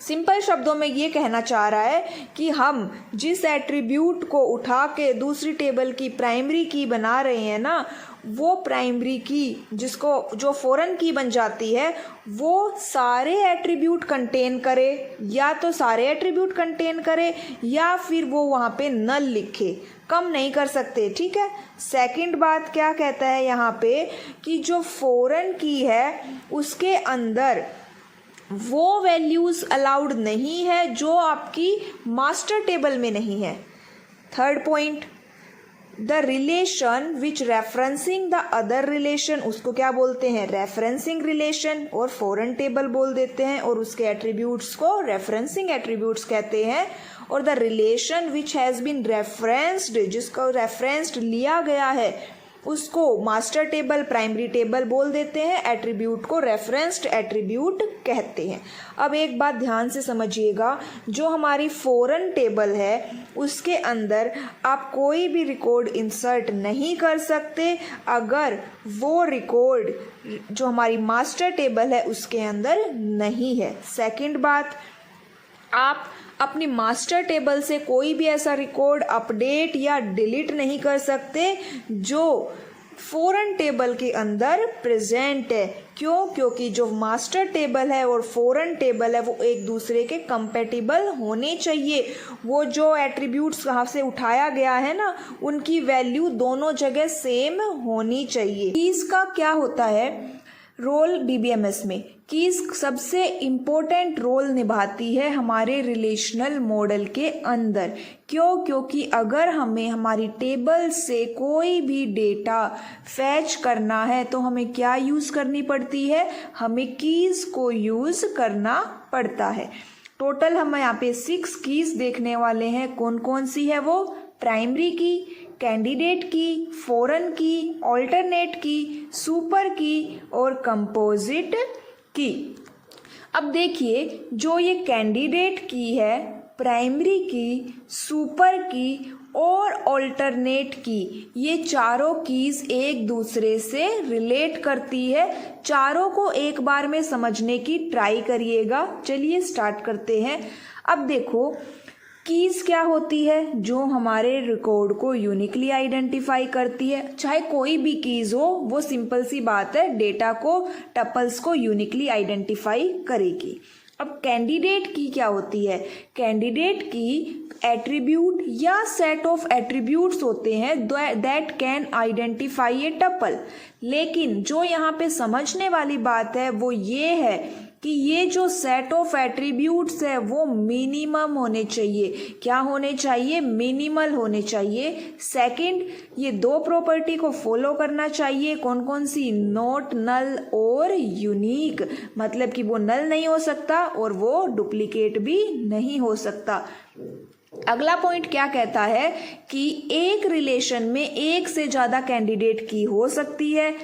Simple शब्दों में ये कहना चाह रहा है कि हम जिस एट्रीब्यूट को उठा के दूसरी टेबल की प्राइमरी की बना रहे हैं ना, वो प्राइमरी की जिसको जो फॉरेन की बन जाती है वो सारे एट्रीब्यूट कंटेन करे, या तो सारे एट्रीब्यूट कंटेन करे या फिर वो वहाँ पे नल लिखे, कम नहीं कर सकते। ठीक है। सेकंड बात क्या कहता है यहाँ पे कि जो फॉरेन की है उसके अंदर वो वैल्यूज़ अलाउड नहीं है जो आपकी मास्टर टेबल में नहीं है। Third point, the relation which referencing the other relation, उसको क्या बोलते हैं, रेफरेंसिंग रिलेशन, और फॉरेन टेबल बोल देते हैं, और उसके एट्रीब्यूट्स को रेफरेंसिंग एट्रीब्यूट्स कहते हैं। और the relation which has been referenced, जिसको रेफरेंस्ड लिया गया है, उसको मास्टर टेबल, प्राइमरी टेबल बोल देते हैं, एट्रीब्यूट को रेफरेंस्ड एट्रीब्यूट कहते हैं। अब एक बात ध्यान से समझिएगा, जो हमारी फॉरेन टेबल है उसके अंदर आप कोई भी रिकॉर्ड इंसर्ट नहीं कर सकते अगर वो रिकॉर्ड जो हमारी मास्टर टेबल है उसके अंदर नहीं है। सेकंड बात, आप अपनी मास्टर टेबल से कोई भी ऐसा रिकॉर्ड अपडेट या डिलीट नहीं कर सकते जो फॉरेन टेबल के अंदर प्रेजेंट है। क्यों? क्योंकि जो मास्टर टेबल है और फॉरेन टेबल है वो एक दूसरे के कंपैटिबल होने चाहिए। वो जो एट्रीब्यूट्स कहाँ से उठाया गया है ना, उनकी वैल्यू दोनों जगह सेम होनी चाहिए। कीज का क्या होता है रोल डीबीएमएस में? कीज सबसे इम्पोर्टेंट रोल निभाती है हमारे रिलेशनल मॉडल के अंदर। क्यों? क्योंकि अगर हमें हमारी टेबल से कोई भी डेटा फैच करना है तो हमें क्या यूज़ करनी पड़ती है? हमें कीज को यूज़ करना पड़ता है। टोटल हम यहाँ पे 6 कीज देखने वाले हैं। कौन कौन सी है वो? प्राइमरी की, कैंडिडेट की, फॉरेन की, ऑल्टरनेट की, सुपर की और कंपोजिट की। अब देखिए, जो ये कैंडिडेट की है, प्राइमरी की, सुपर की और ऑल्टरनेट की, ये चारों कीज एक दूसरे से रिलेट करती है। चारों को एक बार में समझने की ट्राई करिएगा। चलिए स्टार्ट करते हैं। अब देखो, कीज क्या होती है? जो हमारे रिकॉर्ड को यूनिकली आइडेंटिफाई करती है। चाहे कोई भी कीज हो, वो सिंपल सी बात है, डेटा को, टपल्स को यूनिकली आइडेंटिफाई करेगी। अब कैंडिडेट की क्या होती है? कैंडिडेट की एट्रीब्यूट या सेट ऑफ एट्रीब्यूट्स होते हैं that can identify A tuple. लेकिन जो यहाँ पे समझने वाली बात है वो ये है कि ये जो सेट ऑफ एट्रीब्यूट्स है वो मिनिमम होने चाहिए। क्या होने चाहिए? मिनिमल होने चाहिए। सेकंड, ये 2 प्रॉपर्टी को फॉलो करना चाहिए। कौन कौन सी? नॉट नल और यूनिक, मतलब कि वो नल नहीं हो सकता और वो डुप्लीकेट भी नहीं हो सकता। अगला पॉइंट क्या कहता है कि एक रिलेशन में एक से ज़्यादा कैंडिडेट की हो सकती है।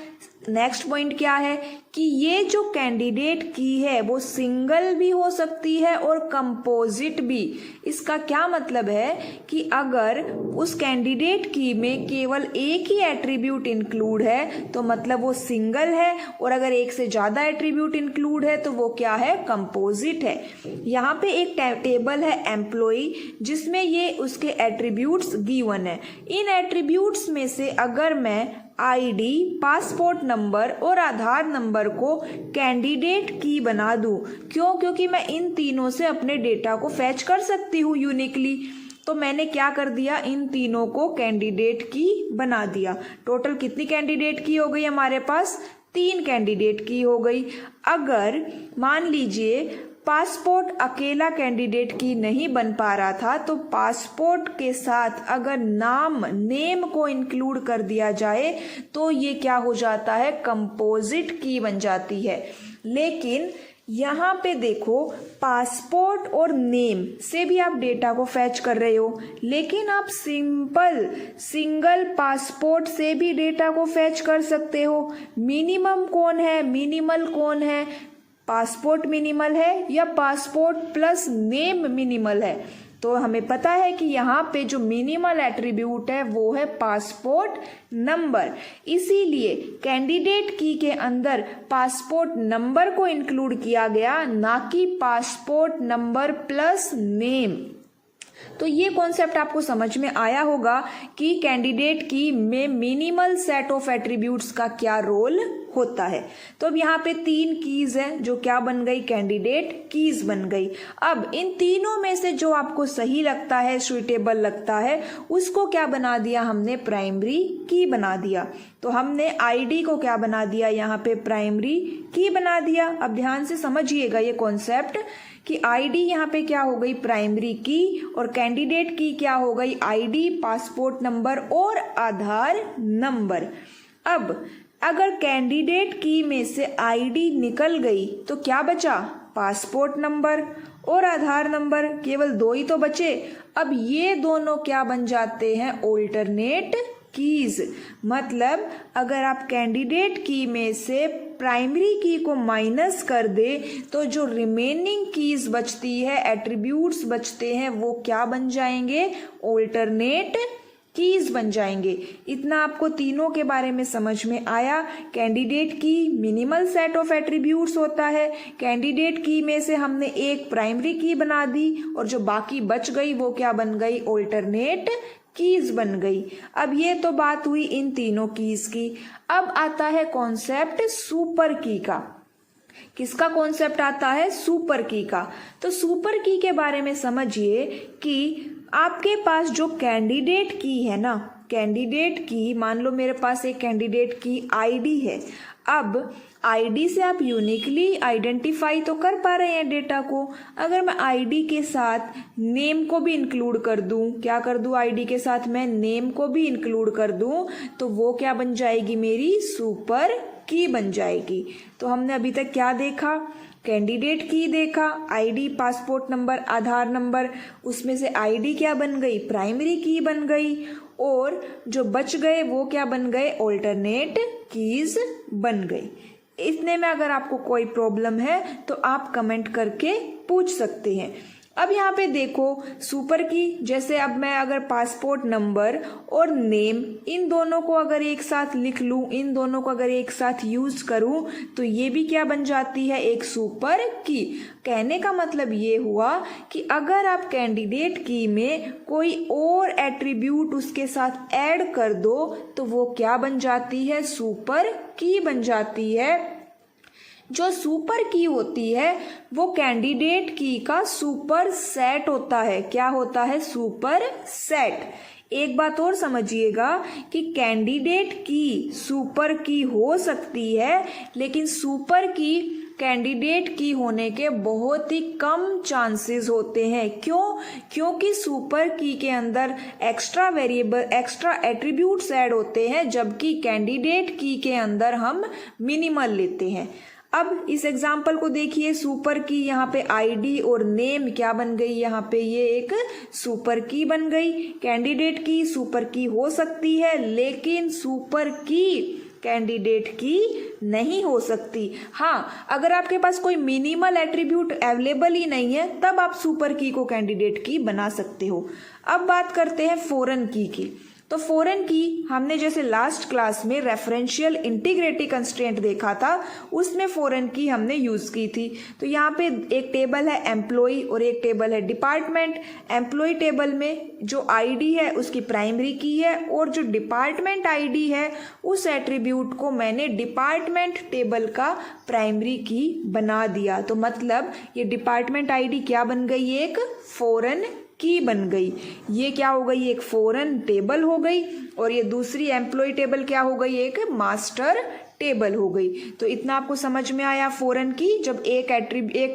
नेक्स्ट पॉइंट क्या है कि ये जो कैंडिडेट की है वो सिंगल भी हो सकती है और कंपोजिट भी। इसका क्या मतलब है कि अगर उस कैंडिडेट की में केवल एक ही एट्रीब्यूट इंक्लूड है तो मतलब वो सिंगल है, और अगर एक से ज़्यादा एट्रीब्यूट इंक्लूड है तो वो क्या है? कंपोजिट है। यहाँ पे एक टेबल है एम्प्लॉय जिसमें ये उसके एट्रीब्यूट्स गिवन है। इन एट्रीब्यूट्स में से अगर मैं आईडी, पासपोर्ट नंबर और आधार नंबर को कैंडिडेट की बना दूं, क्यों? क्योंकि मैं इन तीनों से अपने डेटा को फैच कर सकती हूँ यूनिकली। तो मैंने क्या कर दिया? इन तीनों को कैंडिडेट की बना दिया। टोटल कितनी कैंडिडेट की हो गई हमारे पास? 3 कैंडिडेट की हो गई। अगर मान लीजिए पासपोर्ट अकेला कैंडिडेट की नहीं बन पा रहा था तो पासपोर्ट के साथ अगर नेम को इंक्लूड कर दिया जाए तो ये क्या हो जाता है? कंपोजिट की बन जाती है। लेकिन यहाँ पे देखो, पासपोर्ट और नेम से भी आप डेटा को फैच कर रहे हो, लेकिन आप सिंगल पासपोर्ट से भी डेटा को फैच कर सकते हो। मिनिमम कौन है? मिनिमल कौन है? पासपोर्ट मिनिमल है या पासपोर्ट प्लस नेम मिनिमल है? तो हमें पता है कि यहाँ पे जो मिनिमल एट्रीब्यूट है वो है पासपोर्ट नंबर। इसीलिए कैंडिडेट की के अंदर पासपोर्ट नंबर को इंक्लूड किया गया, ना कि पासपोर्ट नंबर प्लस नेम। तो ये कॉन्सेप्ट आपको समझ में आया होगा कि कैंडिडेट की में मिनिमल सेट ऑफ एट्रीब्यूट्स का क्या रोल होता है। तो अब यहाँ पे 3 कीज है जो क्या बन गई, कैंडिडेट कीज बन गई। अब इन तीनों में से जो आपको सही लगता है, सुइटेबल लगता है, उसको क्या बना दिया हमने, प्राइमरी की बना दिया। तो हमने आईडी को क्या बना दिया, यहाँ पे प्राइमरी की बना दिया। अब ध्यान से समझिएगा ये कॉन्सेप्ट कि आईडी यहाँ पे क्या हो गई, प्राइमरी की, और कैंडिडेट की क्या हो गई, आईडी, पासपोर्ट नंबर और आधार नंबर। अब अगर कैंडिडेट की में से आईडी निकल गई तो क्या बचा, पासपोर्ट नंबर और आधार नंबर, केवल 2 ही तो बचे। अब ये दोनों क्या बन जाते हैं, ऑल्टरनेट कीज। मतलब अगर आप कैंडिडेट की में से प्राइमरी की को माइनस कर दे तो जो रिमेनिंग कीज बचती है, एट्रीब्यूट्स बचते हैं, वो क्या बन जाएंगे, ऑल्टरनेट कीज बन जाएंगे। इतना आपको तीनों के बारे में समझ में आया। कैंडिडेट की मिनिमल सेट ऑफ एट्रीब्यूट्स होता है, कैंडिडेट की में से हमने एक प्राइमरी की बना दी और जो बाकी बच गई वो क्या बन गई, ऑल्टरनेट कीज बन गई। अब ये तो बात हुई इन तीनों कीज की। अब आता है कॉन्सेप्ट सुपर की का। किसका कॉन्सेप्ट आता है, सुपर की का। तो सुपर की के बारे में समझिए कि आपके पास जो कैंडिडेट की है ना, कैंडिडेट की, मान लो मेरे पास एक कैंडिडेट की आईडी है। अब आईडी से आप यूनिकली आइडेंटिफाई तो कर पा रहे हैं डेटा को। अगर मैं आईडी के साथ नेम को भी इंक्लूड कर दूं, क्या कर दूं, आईडी के साथ मैं नेम को भी इंक्लूड कर दूं, तो वो क्या बन जाएगी, मेरी सुपर की बन जाएगी। तो हमने अभी तक क्या देखा, कैंडिडेट की देखा, आईडी, पासपोर्ट नंबर, आधार नंबर, उसमें से आईडी क्या बन गई, प्राइमरी की बन गई, और जो बच गए वो क्या बन गए, ऑल्टरनेट कीज बन गई। इतने में अगर आपको कोई प्रॉब्लम है तो आप कमेंट करके पूछ सकते हैं। अब यहाँ पे देखो सुपर की, जैसे अब मैं अगर पासपोर्ट नंबर और नेम इन दोनों को अगर एक साथ लिख लूँ, इन दोनों को अगर एक साथ यूज करूँ तो ये भी क्या बन जाती है, एक सुपर की। कहने का मतलब ये हुआ कि अगर आप कैंडिडेट की में कोई और एट्रीब्यूट उसके साथ ऐड कर दो तो वो क्या बन जाती है, सुपर की बन जाती है। जो सुपर की होती है वो कैंडिडेट की का सुपर सेट होता है। क्या होता है, सुपर सेट। एक बात और समझिएगा कि कैंडिडेट की सुपर की हो सकती है, लेकिन सुपर की कैंडिडेट की होने के बहुत ही कम चांसेस होते हैं। क्यों? क्योंकि सुपर की के अंदर extra variable, extra attributes add होते हैं, जबकि कैंडिडेट की के अंदर हम मिनिमल लेते हैं। अब इस एग्जाम्पल को देखिए, सुपर की, यहाँ पे आईडी और नेम क्या बन गई, यहाँ पे ये एक सुपर की बन गई। कैंडिडेट की सुपर की हो सकती है, लेकिन सुपर की कैंडिडेट की नहीं हो सकती। हाँ, अगर आपके पास कोई मिनिमल एट्रीब्यूट अवेलेबल ही नहीं है तब आप सुपर की को कैंडिडेट की बना सकते हो। अब बात करते हैं फॉरेन की। तो फॉरेन की हमने जैसे लास्ट क्लास में रेफरेंशियल इंटीग्रिटी कंस्ट्रेंट देखा था, उसमें फॉरेन की हमने यूज की थी। तो यहाँ पे एक टेबल है एम्प्लॉय और एक टेबल है डिपार्टमेंट। एम्प्लॉय टेबल में जो आईडी है उसकी प्राइमरी की है, और जो डिपार्टमेंट आईडी है उस एट्रीब्यूट को मैंने डिपार्टमेंट टेबल का प्राइमरी की बना दिया। तो मतलब ये डिपार्टमेंट आईडी क्या बन गई, एक फॉरेन की बन गई। ये क्या हो गई, एक फॉरेन टेबल हो गई, और ये दूसरी एम्प्लॉय टेबल क्या हो गई, एक मास्टर टेबल हो गई। तो इतना आपको समझ में आया फॉरेन की, जब एक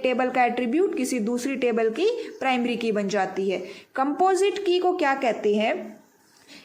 टेबल का एट्रीब्यूट किसी दूसरी टेबल की प्राइमरी की बन जाती है। कंपोजिट की को क्या कहते हैं,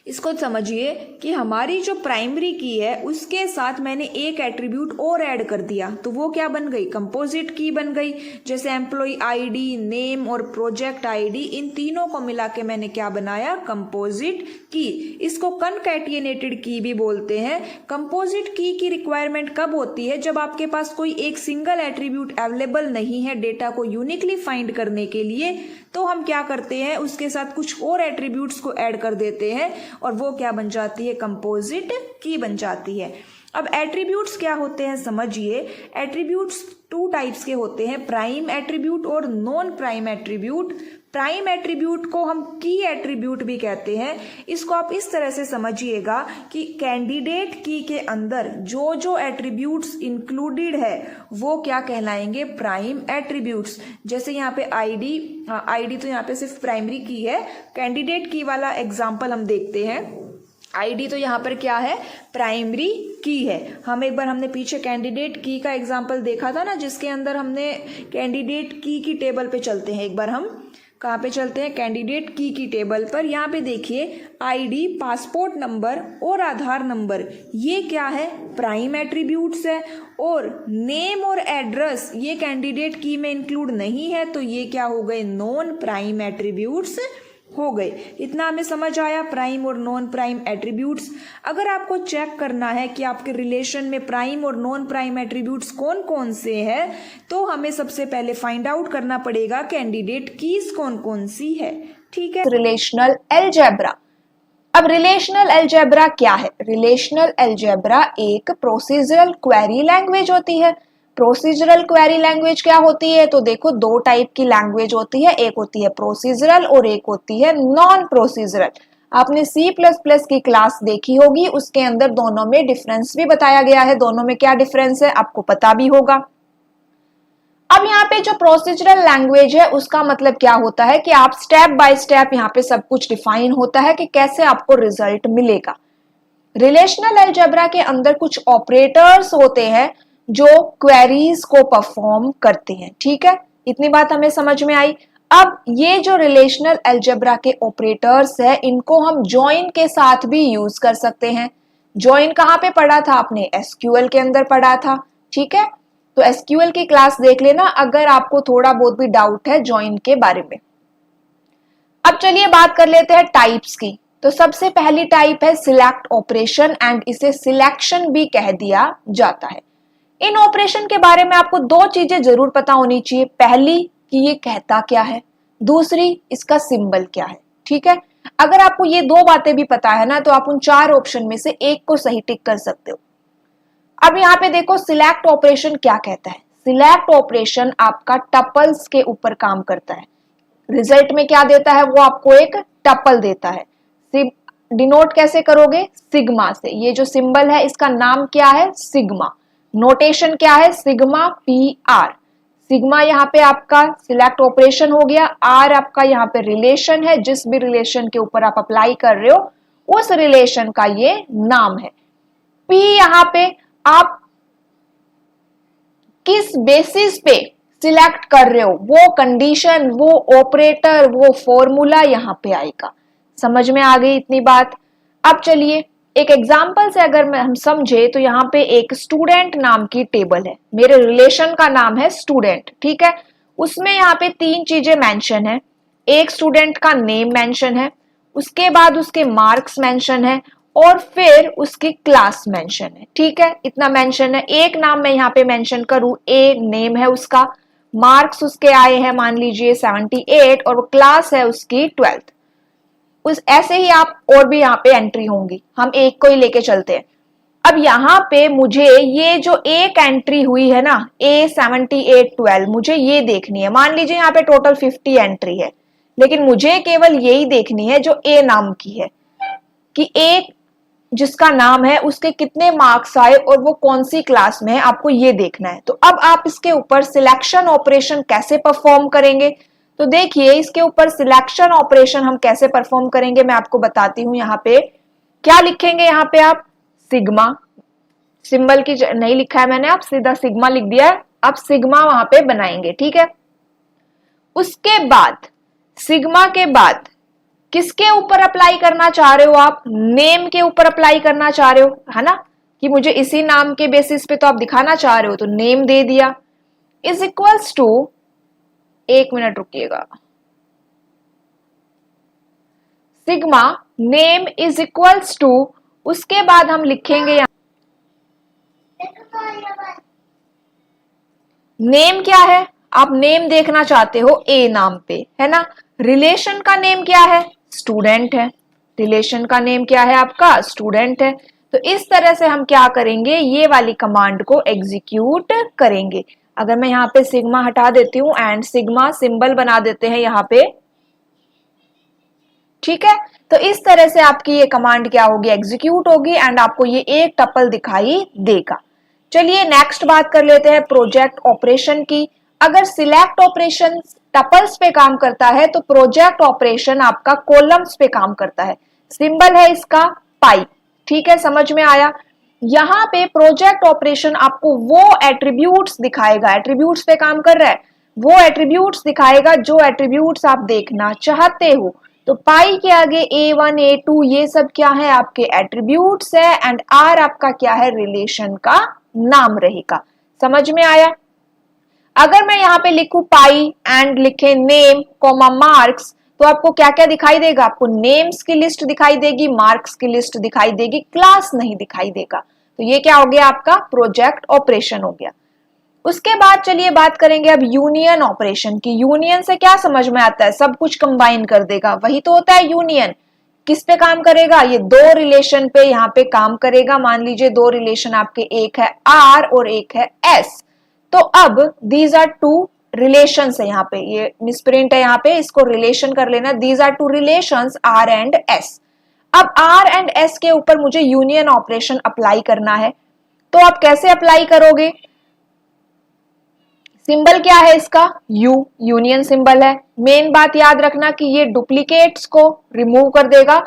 इसको समझिए कि हमारी जो प्राइमरी की है उसके साथ मैंने एक एट्रीब्यूट और ऐड कर दिया, तो वो क्या बन गई, कंपोजिट की बन गई। जैसे एम्प्लॉय आईडी, नेम और प्रोजेक्ट आईडी, इन तीनों को मिला के मैंने क्या बनाया, कंपोजिट की। इसको कनकैटिनेटेड की भी बोलते हैं। कंपोजिट की रिक्वायरमेंट कब होती है, जब आपके पास कोई एक सिंगल एट्रीब्यूट अवेलेबल नहीं है डेटा को यूनिकली फाइंड करने के लिए, तो हम क्या करते हैं, उसके साथ कुछ और एट्रीब्यूट्स को ऐड कर देते हैं और वो क्या बन जाती है, कंपोजिट की बन जाती है। अब एट्रीब्यूट्स क्या होते हैं समझिए। एट्रीब्यूट्स टू टाइप्स के होते हैं, प्राइम एट्रीब्यूट और non prime attribute. Prime attribute को हम की एट्रीब्यूट भी कहते हैं। इसको आप इस तरह से समझिएगा कि कैंडिडेट की के अंदर जो जो एट्रीब्यूट्स इंक्लूडेड है वो क्या कहलाएंगे, प्राइम एट्रीब्यूट्स। जैसे यहाँ पे आईडी तो यहाँ पे सिर्फ प्राइमरी की है। कैंडिडेट की वाला एग्जाम्पल हम देखते हैं। आईडी तो यहाँ पर क्या है, प्राइमरी की है। हमने पीछे कैंडिडेट की का एग्जाम्पल देखा था ना, जिसके अंदर हमने कैंडिडेट की टेबल पे चलते हैं। एक बार हम कहाँ पे चलते हैं, कैंडिडेट की टेबल पर। यहाँ पे देखिए आईडी, पासपोर्ट नंबर और आधार नंबर, ये क्या है, प्राइम एट्रीब्यूट्स है। और नेम और एड्रेस ये कैंडिडेट की में इंक्लूड नहीं है, तो ये क्या हो गए, नॉन प्राइम एट्रीब्यूट्स हो गए। इतना हमें समझ आया, प्राइम और नॉन प्राइम एट्रीब्यूट्स। अगर आपको चेक करना है कि आपके रिलेशन में प्राइम और नॉन प्राइम एट्रीब्यूट्स कौन कौन से हैं, तो हमें सबसे पहले फाइंड आउट करना पड़ेगा कैंडिडेट कीज कौन कौन सी है। ठीक है, रिलेशनल अलजेब्रा। अब रिलेशनल अलजेब्रा क्या है? रिलेशनल अलजेब्रा एक प्रोसीजरल क्वेरी लैंग्वेज होती है। प्रोसीजरल क्वेरी लैंग्वेज क्या होती है? तो देखो दो टाइप की लैंग्वेज होती है, एक होती है प्रोसीजरल और एक होती है नॉन प्रोसीजरल। आपने C++ की क्लास देखी होगी, उसके अंदर दोनों में डिफरेंस भी बताया गया है। दोनों में क्या डिफरेंस है आपको पता भी होगा। अब यहाँ पे जो प्रोसीजरल लैंग्वेज है उसका मतलब क्या होता है कि आप स्टेप बाय स्टेप यहाँ पे सब कुछ डिफाइन होता है कि कैसे आपको रिजल्ट मिलेगा। रिलेशनल अलजेब्रा के अंदर कुछ ऑपरेटर्स होते हैं जो क्वेरीज को परफॉर्म करते हैं। ठीक है, इतनी बात हमें समझ में आई। अब ये जो रिलेशनल अलजेब्रा के ऑपरेटर्स है, इनको हम जॉइन के साथ भी यूज कर सकते हैं। जॉइन कहाँ पे पढ़ा था आपने? एसक्यूएल के अंदर पढ़ा था। ठीक है, तो एसक्यूएल की क्लास देख लेना अगर आपको थोड़ा बहुत भी डाउट है जॉइन के बारे में। अब चलिए बात कर लेते हैं टाइप्स की। तो सबसे पहली टाइप है सिलेक्ट ऑपरेशन, एंड इसे सिलेक्शन भी कह दिया जाता है। इन ऑपरेशन के बारे में आपको दो चीजें जरूर पता होनी चाहिए। पहली कि ये कहता क्या है, दूसरी इसका सिंबल क्या है। ठीक है, अगर आपको ये दो बातें भी पता है ना, तो आप उन चार ऑप्शन में से एक को सही टिक कर सकते हो। अब यहाँ पे देखो सिलेक्ट ऑपरेशन क्या कहता है। सिलेक्ट ऑपरेशन आपका टपल्स के ऊपर काम करता है। रिजल्ट में क्या देता है, वो आपको एक टपल देता है। डिनोट कैसे करोगे? सिग्मा से। ये जो सिंबल है इसका नाम क्या है? सिग्मा। नोटेशन क्या है? Sigma PR। सिग्मा यहाँ पे आपका सिलेक्ट ऑपरेशन हो गया। R आपका यहाँ पे रिलेशन है, जिस भी रिलेशन के ऊपर आप अप्लाई कर रहे हो उस रिलेशन का ये नाम है। P यहाँ पे आप किस बेसिस पे सिलेक्ट कर रहे हो, वो कंडीशन, वो ऑपरेटर, वो फॉर्मूला यहाँ पे आएगा। समझ में आ गई इतनी बात। अब चलिए एक एग्जाम्पल से अगर हम समझे, तो यहाँ पे एक स्टूडेंट नाम की टेबल है। मेरे रिलेशन का नाम है स्टूडेंट। ठीक है, उसमें यहाँ पे तीन चीजें मेंशन है। एक स्टूडेंट का नेम मेंशन है, उसके बाद उसके मार्क्स मेंशन है, और फिर उसकी क्लास मेंशन है। ठीक है, इतना मेंशन है। एक नाम मैं यहाँ पे मेंशन करूं, A नेम है उसका, मार्क्स उसके आए हैं मान लीजिए 78, और वो क्लास है उसकी 12th। उस ऐसे ही आप और भी यहाँ पे एंट्री होंगी, हम एक को ही लेके चलते हैं। अब यहाँ पे मुझे ये जो एक एंट्री हुई है ना, A7812, मुझे ये देखनी है। मान लीजिए यहाँ पे टोटल 50 एंट्री है, लेकिन मुझे केवल यही देखनी है जो A नाम की है, कि एक जिसका नाम है उसके कितने मार्क्स आए और वो कौन सी क्लास में है, आपको ये देखना है। तो अब आप इसके ऊपर सिलेक्शन ऑपरेशन कैसे परफॉर्म करेंगे? तो देखिए इसके ऊपर सिलेक्शन ऑपरेशन हम कैसे परफॉर्म करेंगे मैं आपको बताती हूं। यहाँ पे क्या लिखेंगे, यहाँ पे आप सिग्मा, सिंबल की नहीं लिखा है मैंने, आप सीधा सिग्मा लिख दिया है। आप सिग्मा वहां पे बनाएंगे। ठीक है, उसके बाद सिग्मा के बाद किसके ऊपर अप्लाई करना चाह रहे हो आप? नेम के ऊपर अप्लाई करना चाह रहे हो, है ना, कि मुझे इसी नाम के बेसिस पे तो आप दिखाना चाह रहे हो, तो नेम दे दिया। इज इक्वल्स टू, एक मिनट रुकिएगा, sigma name is equals to, उसके बाद हम लिखेंगे यहां नेम क्या है, आप नेम देखना चाहते हो A नाम पे, है ना। रिलेशन का नेम क्या है? स्टूडेंट है। रिलेशन का नेम क्या है आपका? स्टूडेंट है। तो इस तरह से हम क्या करेंगे, ये वाली कमांड को एग्जीक्यूट करेंगे। अगर मैं यहाँ पे सिग्मा हटा देती हूँ एंड सिग्मा सिंबल बना देते हैं यहाँ पे, ठीक है। तो इस तरह से आपकी ये कमांड क्या होगी, एग्जीक्यूट होगी एंड आपको ये एक टपल दिखाई देगा। चलिए नेक्स्ट बात कर लेते हैं प्रोजेक्ट ऑपरेशन की। अगर सिलेक्ट ऑपरेशन टपल्स पे काम करता है तो प्रोजेक्ट ऑपरेशन आपका कॉलम्स पे काम करता है। सिंबल है इसका पाई, ठीक है, समझ में आया। यहाँ पे प्रोजेक्ट ऑपरेशन आपको वो एट्रीब्यूट्स दिखाएगा, एट्रीब्यूट्स पे काम कर रहा है, वो एट्रीब्यूट्स दिखाएगा जो एट्रीब्यूट्स आप देखना चाहते हो। तो पाई के आगे A1 A2 ये सब क्या है, आपके एट्रीब्यूट्स है एंड R आपका क्या है, रिलेशन का नाम रहेगा। समझ में आया। अगर मैं यहाँ पे लिखूं पाई एंड लिखे नेम कॉमा मार्क्स, तो आपको क्या क्या दिखाई देगा, आपको नेम्स की लिस्ट दिखाई देगी, मार्क्स की लिस्ट दिखाई देगी, क्लास नहीं दिखाई देगा। तो ये क्या हो गया, आपका प्रोजेक्ट ऑपरेशन हो गया। उसके बाद चलिए बात करेंगे अब यूनियन ऑपरेशन की। यूनियन से क्या समझ में आता है, सब कुछ कंबाइन कर देगा, वही तो होता है यूनियन। किस पे काम करेगा, ये दो रिलेशन पे यहाँ पे काम करेगा। मान लीजिए दो रिलेशन आपके, एक है R और एक है S। तो अब दीज आर टू रिलेशंस है, यहाँ पे ये मिसप्रिंट है, यहाँ पे इसको रिलेशन कर लेना। These are two relations R and S। अब R एंड S के ऊपर मुझे यूनियन ऑपरेशन अप्लाई करना है, तो आप कैसे अप्लाई करोगे, सिंबल क्या है इसका, U, यूनियन सिंबल है। मेन बात याद रखना कि ये डुप्लीकेट्स को रिमूव कर देगा,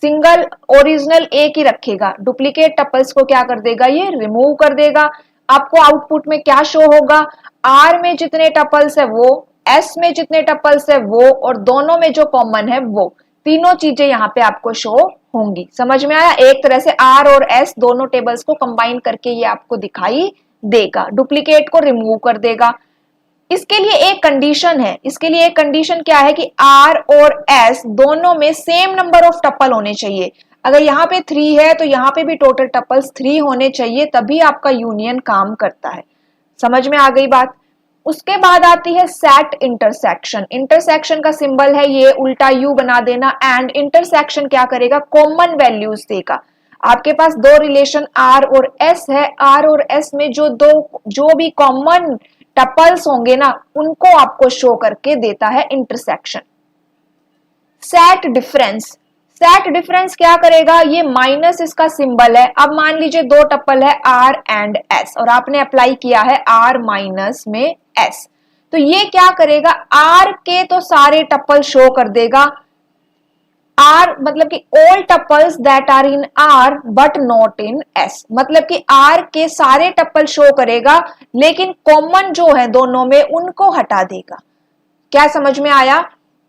सिंगल ओरिजिनल एक ही रखेगा, डुप्लीकेट टपल्स को क्या कर देगा, ये रिमूव कर देगा। आपको आउटपुट में क्या शो होगा, R में जितने टपल्स है वो, S में जितने टपल्स है वो, और दोनों में जो कॉमन है वो, तीनों चीजें यहाँ पे आपको शो होंगी। समझ में आया। एक तरह से R और S दोनों टेबल्स को कंबाइन करके ये आपको दिखाई देगा, डुप्लीकेट को रिमूव कर देगा। इसके लिए एक कंडीशन है, इसके लिए एक कंडीशन क्या है कि R और S दोनों में सेम नंबर ऑफ टपल होने चाहिए। अगर यहाँ पे 3 है तो यहाँ पे भी टोटल टपल्स 3 होने चाहिए, तभी आपका यूनियन काम करता है। समझ में आ गई बात। उसके बाद आती है सेट इंटरसेक्शन। इंटरसेक्शन का सिंबल है ये उल्टा U बना देना एंड इंटरसेक्शन क्या करेगा, कॉमन वैल्यूज देगा। आपके पास दो रिलेशन R और S है, R और S में जो भी कॉमन टपल्स होंगे ना, उनको आपको शो करके देता है intersection. Set difference, set difference क्या करेगा, ये माइनस इसका सिंबल है। अब मान लीजिए दो टपल है R एंड S और आपने अप्लाई किया है R माइनस में S, तो ये क्या करेगा, R के तो सारे टपल शो कर देगा, R मतलब कि all tuples that are in R but not in S, मतलब कि R के सारे टपल शो करेगा लेकिन कॉमन जो है दोनों में उनको हटा देगा। क्या समझ में आया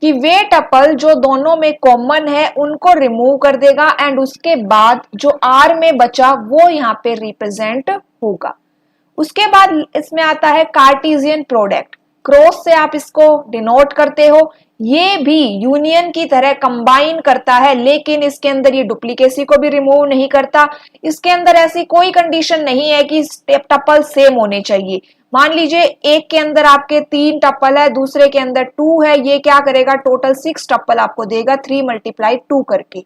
कि वे टपल जो दोनों में कॉमन है उनको रिमूव कर देगा एंड उसके बाद जो R में बचा वो यहाँ पे रिप्रेजेंट होगा। उसके बाद इसमें आता है कार्टेशियन प्रोडक्ट, क्रॉस से आप इसको डिनोट करते हो। ये भी यूनियन की तरह कंबाइन करता है, लेकिन इसके अंदर ये डुप्लीकेसी को भी रिमूव नहीं करता। इसके अंदर ऐसी कोई कंडीशन नहीं है कि टपल सेम होने चाहिए। मान लीजिए एक के अंदर आपके 3 टपल है, दूसरे के अंदर 2 है, ये क्या करेगा, टोटल 6 टपल आपको देगा 3 × 2 करके।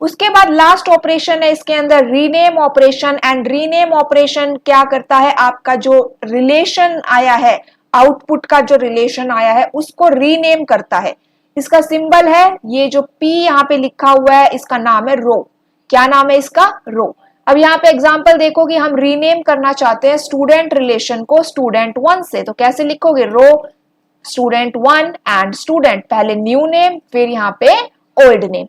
उसके बाद लास्ट ऑपरेशन है इसके अंदर rename operation and rename operation क्या करता है, आपका जो रिलेशन आया है, आउटपुट का जो रिलेशन आया है उसको रीनेम करता है। इसका सिंबल है ये जो P यहाँ पे लिखा हुआ है, इसका नाम है रो। क्या नाम है इसका, रो। अब यहाँ पे एग्जांपल देखो कि हम रीनेम करना चाहते हैं स्टूडेंट रिलेशन को स्टूडेंट 1 से, तो कैसे लिखोगे, रो स्टूडेंट 1 एंड स्टूडेंट, पहले न्यू नेम फिर यहाँ पे ओल्ड नेम।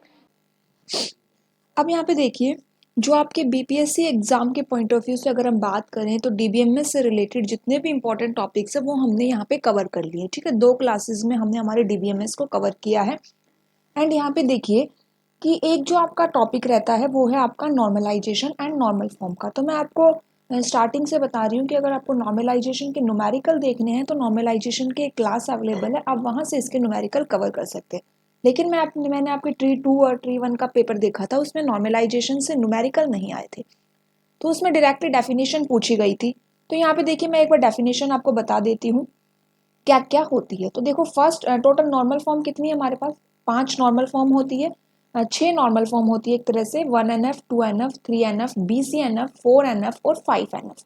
अब यहाँ पे देखिए जो आपके बीपीएससी एग्जाम के पॉइंट ऑफ व्यू से अगर हम बात करें तो डीबीएमएस से रिलेटेड जितने भी इंपॉर्टेंट टॉपिक्स है वो हमने यहाँ पे कवर कर लिए। ठीक है, 2 क्लासेस में हमने हमारे डीबीएमएस को कवर किया है। एंड यहाँ पे देखिए कि एक जो आपका टॉपिक रहता है वो है आपका नॉर्मलाइजेशन एंड नॉर्मल फॉर्म का। तो मैं आपको स्टार्टिंग से बता रही हूँ कि अगर आपको नॉर्मलाइजेशन के न्यूमेरिकल देखने हैं तो नॉर्मलाइजेशन के एक क्लास अवेलेबल है, आप वहाँ से इसके न्यूमेरिकल कवर कर सकते हैं। लेकिन मैंने आपके ट्री 2 और ट्री 1 का पेपर देखा था, उसमें नॉर्मलाइजेशन से न्यूमेरिकल नहीं आए थे, तो उसमें डायरेक्टली डेफिनेशन पूछी गई थी। तो यहाँ पे देखिए मैं एक बार डेफिनेशन आपको बता देती हूँ क्या क्या होती है। तो देखो फर्स्ट टोटल नॉर्मल फॉर्म कितनी है हमारे पास, 5 नॉर्मल फॉर्म होती है। छः नॉर्मल फॉर्म होती है एक तरह से, 1NF, 2NF, 3NF, BCNF, 4NF और 5NF।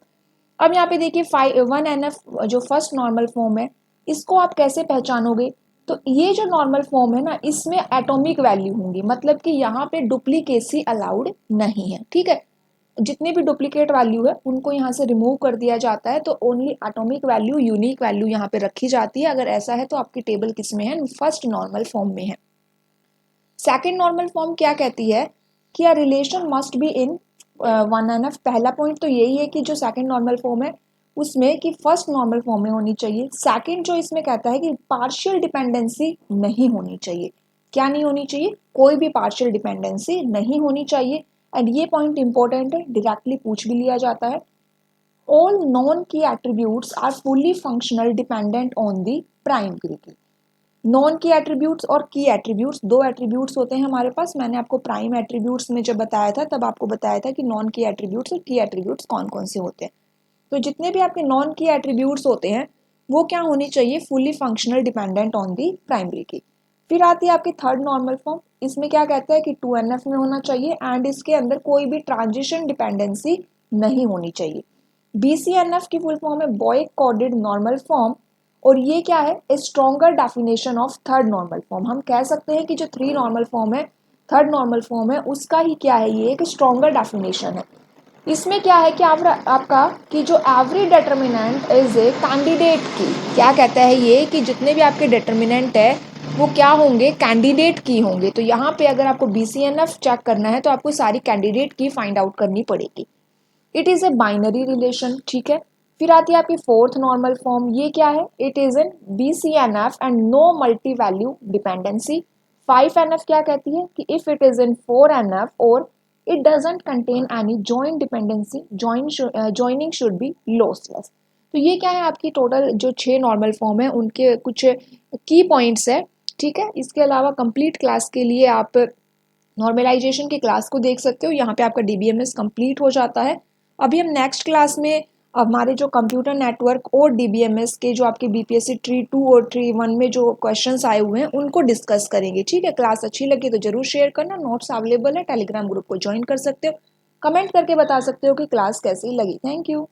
अब यहाँ पे देखिए 1NF जो फर्स्ट नॉर्मल फॉर्म है, इसको आप कैसे पहचानोगे? तो ये जो नॉर्मल फॉर्म है ना, इसमें एटॉमिक वैल्यू होंगी, मतलब कि यहाँ पे डुप्लीकेसी अलाउड नहीं है, ठीक है। जितने भी डुप्लीकेट वैल्यू है उनको यहाँ से रिमूव कर दिया जाता है, तो only atomic value, unique value यहाँ पे रखी जाती है। अगर ऐसा है तो आपकी टेबल किस में है? फर्स्ट नॉर्मल फॉर्म में है। सेकेंड नॉर्मल फॉर्म क्या कहती है कि a relation must be in 1NF। पहला पॉइंट तो यही है कि जो सेकेंड नॉर्मल फॉर्म है उसमें कि फर्स्ट नॉर्मल फॉर्म में होनी चाहिए। सेकेंड जो इसमें कहता है कि पार्शियल डिपेंडेंसी नहीं होनी चाहिए। क्या नहीं होनी चाहिए? कोई भी पार्शियल डिपेंडेंसी नहीं होनी चाहिए। एंड ये पॉइंट इंपॉर्टेंट है, डायरेक्टली पूछ भी लिया जाता है। All non key attributes are fully functional dependent on the prime key. Non key attributes और की एट्रीब्यूट्स, दो एट्रीब्यूट्स होते हैं हमारे पास। मैंने आपको प्राइम एट्रीब्यूट्स में जब बताया था तब आपको बताया था कि नॉन की एट्रीब्यूट्स और की एट्रीब्यूट्स कौन कौन से होते हैं। तो जितने भी आपके नॉन की एट्रीब्यूट्स होते हैं वो क्या होनी चाहिए? Fully functional dependent on the primary की। फिर आती है आपकी थर्ड नॉर्मल फॉर्म। इसमें क्या कहता है कि 2NF में होना चाहिए एंड इसके अंदर कोई भी ट्रांजिशन डिपेंडेंसी नहीं होनी चाहिए। BCNF की फुल फॉर्म है बॉय कोडेड नॉर्मल फॉर्म, और ये क्या है? A stronger definition of third normal form. हम कह सकते हैं कि जो थ्री नॉर्मल फॉर्म है, थर्ड नॉर्मल फॉर्म है, उसका ही क्या है? ये एक स्ट्रॉन्गर डेफिनेशन है। इसमें क्या है कि आपका कि जो every determinant is a candidate की, क्या कहता है ये कि जितने भी आपके डिटर्मिनेंट है वो क्या होंगे? कैंडिडेट की होंगे। तो यहाँ पे अगर आपको BCNF चेक करना है तो आपको सारी कैंडिडेट की फाइंड आउट करनी पड़ेगी। It is a binary relation, ठीक है। फिर आती है आपकी फोर्थ नॉर्मल फॉर्म। ये क्या है? It is an BCNF and no multi value dependency. 5NF क्या कहती है कि if it is in 4NF और it doesn't contain any joint dependency, joining should be lossless. तो ये क्या है? आपकी टोटल जो 6 नॉर्मल फॉर्म है उनके कुछ की पॉइंट्स है, ठीक है। इसके अलावा कंप्लीट क्लास के लिए आप नॉर्मलाइजेशन की क्लास को देख सकते हो। यहाँ पे आपका DBMS कंप्लीट हो जाता है। अभी हम नेक्स्ट क्लास में हमारे जो कंप्यूटर नेटवर्क और DBMS के जो आपके BPSC ट्री 2 और ट्री 1 में जो क्वेश्चंस आए हुए हैं उनको डिस्कस करेंगे, ठीक है। क्लास अच्छी लगी तो जरूर शेयर करना। नोट्स अवेलेबल है, टेलीग्राम ग्रुप को ज्वाइन कर सकते हो। कमेंट करके बता सकते हो कि क्लास कैसी लगी। Thank you.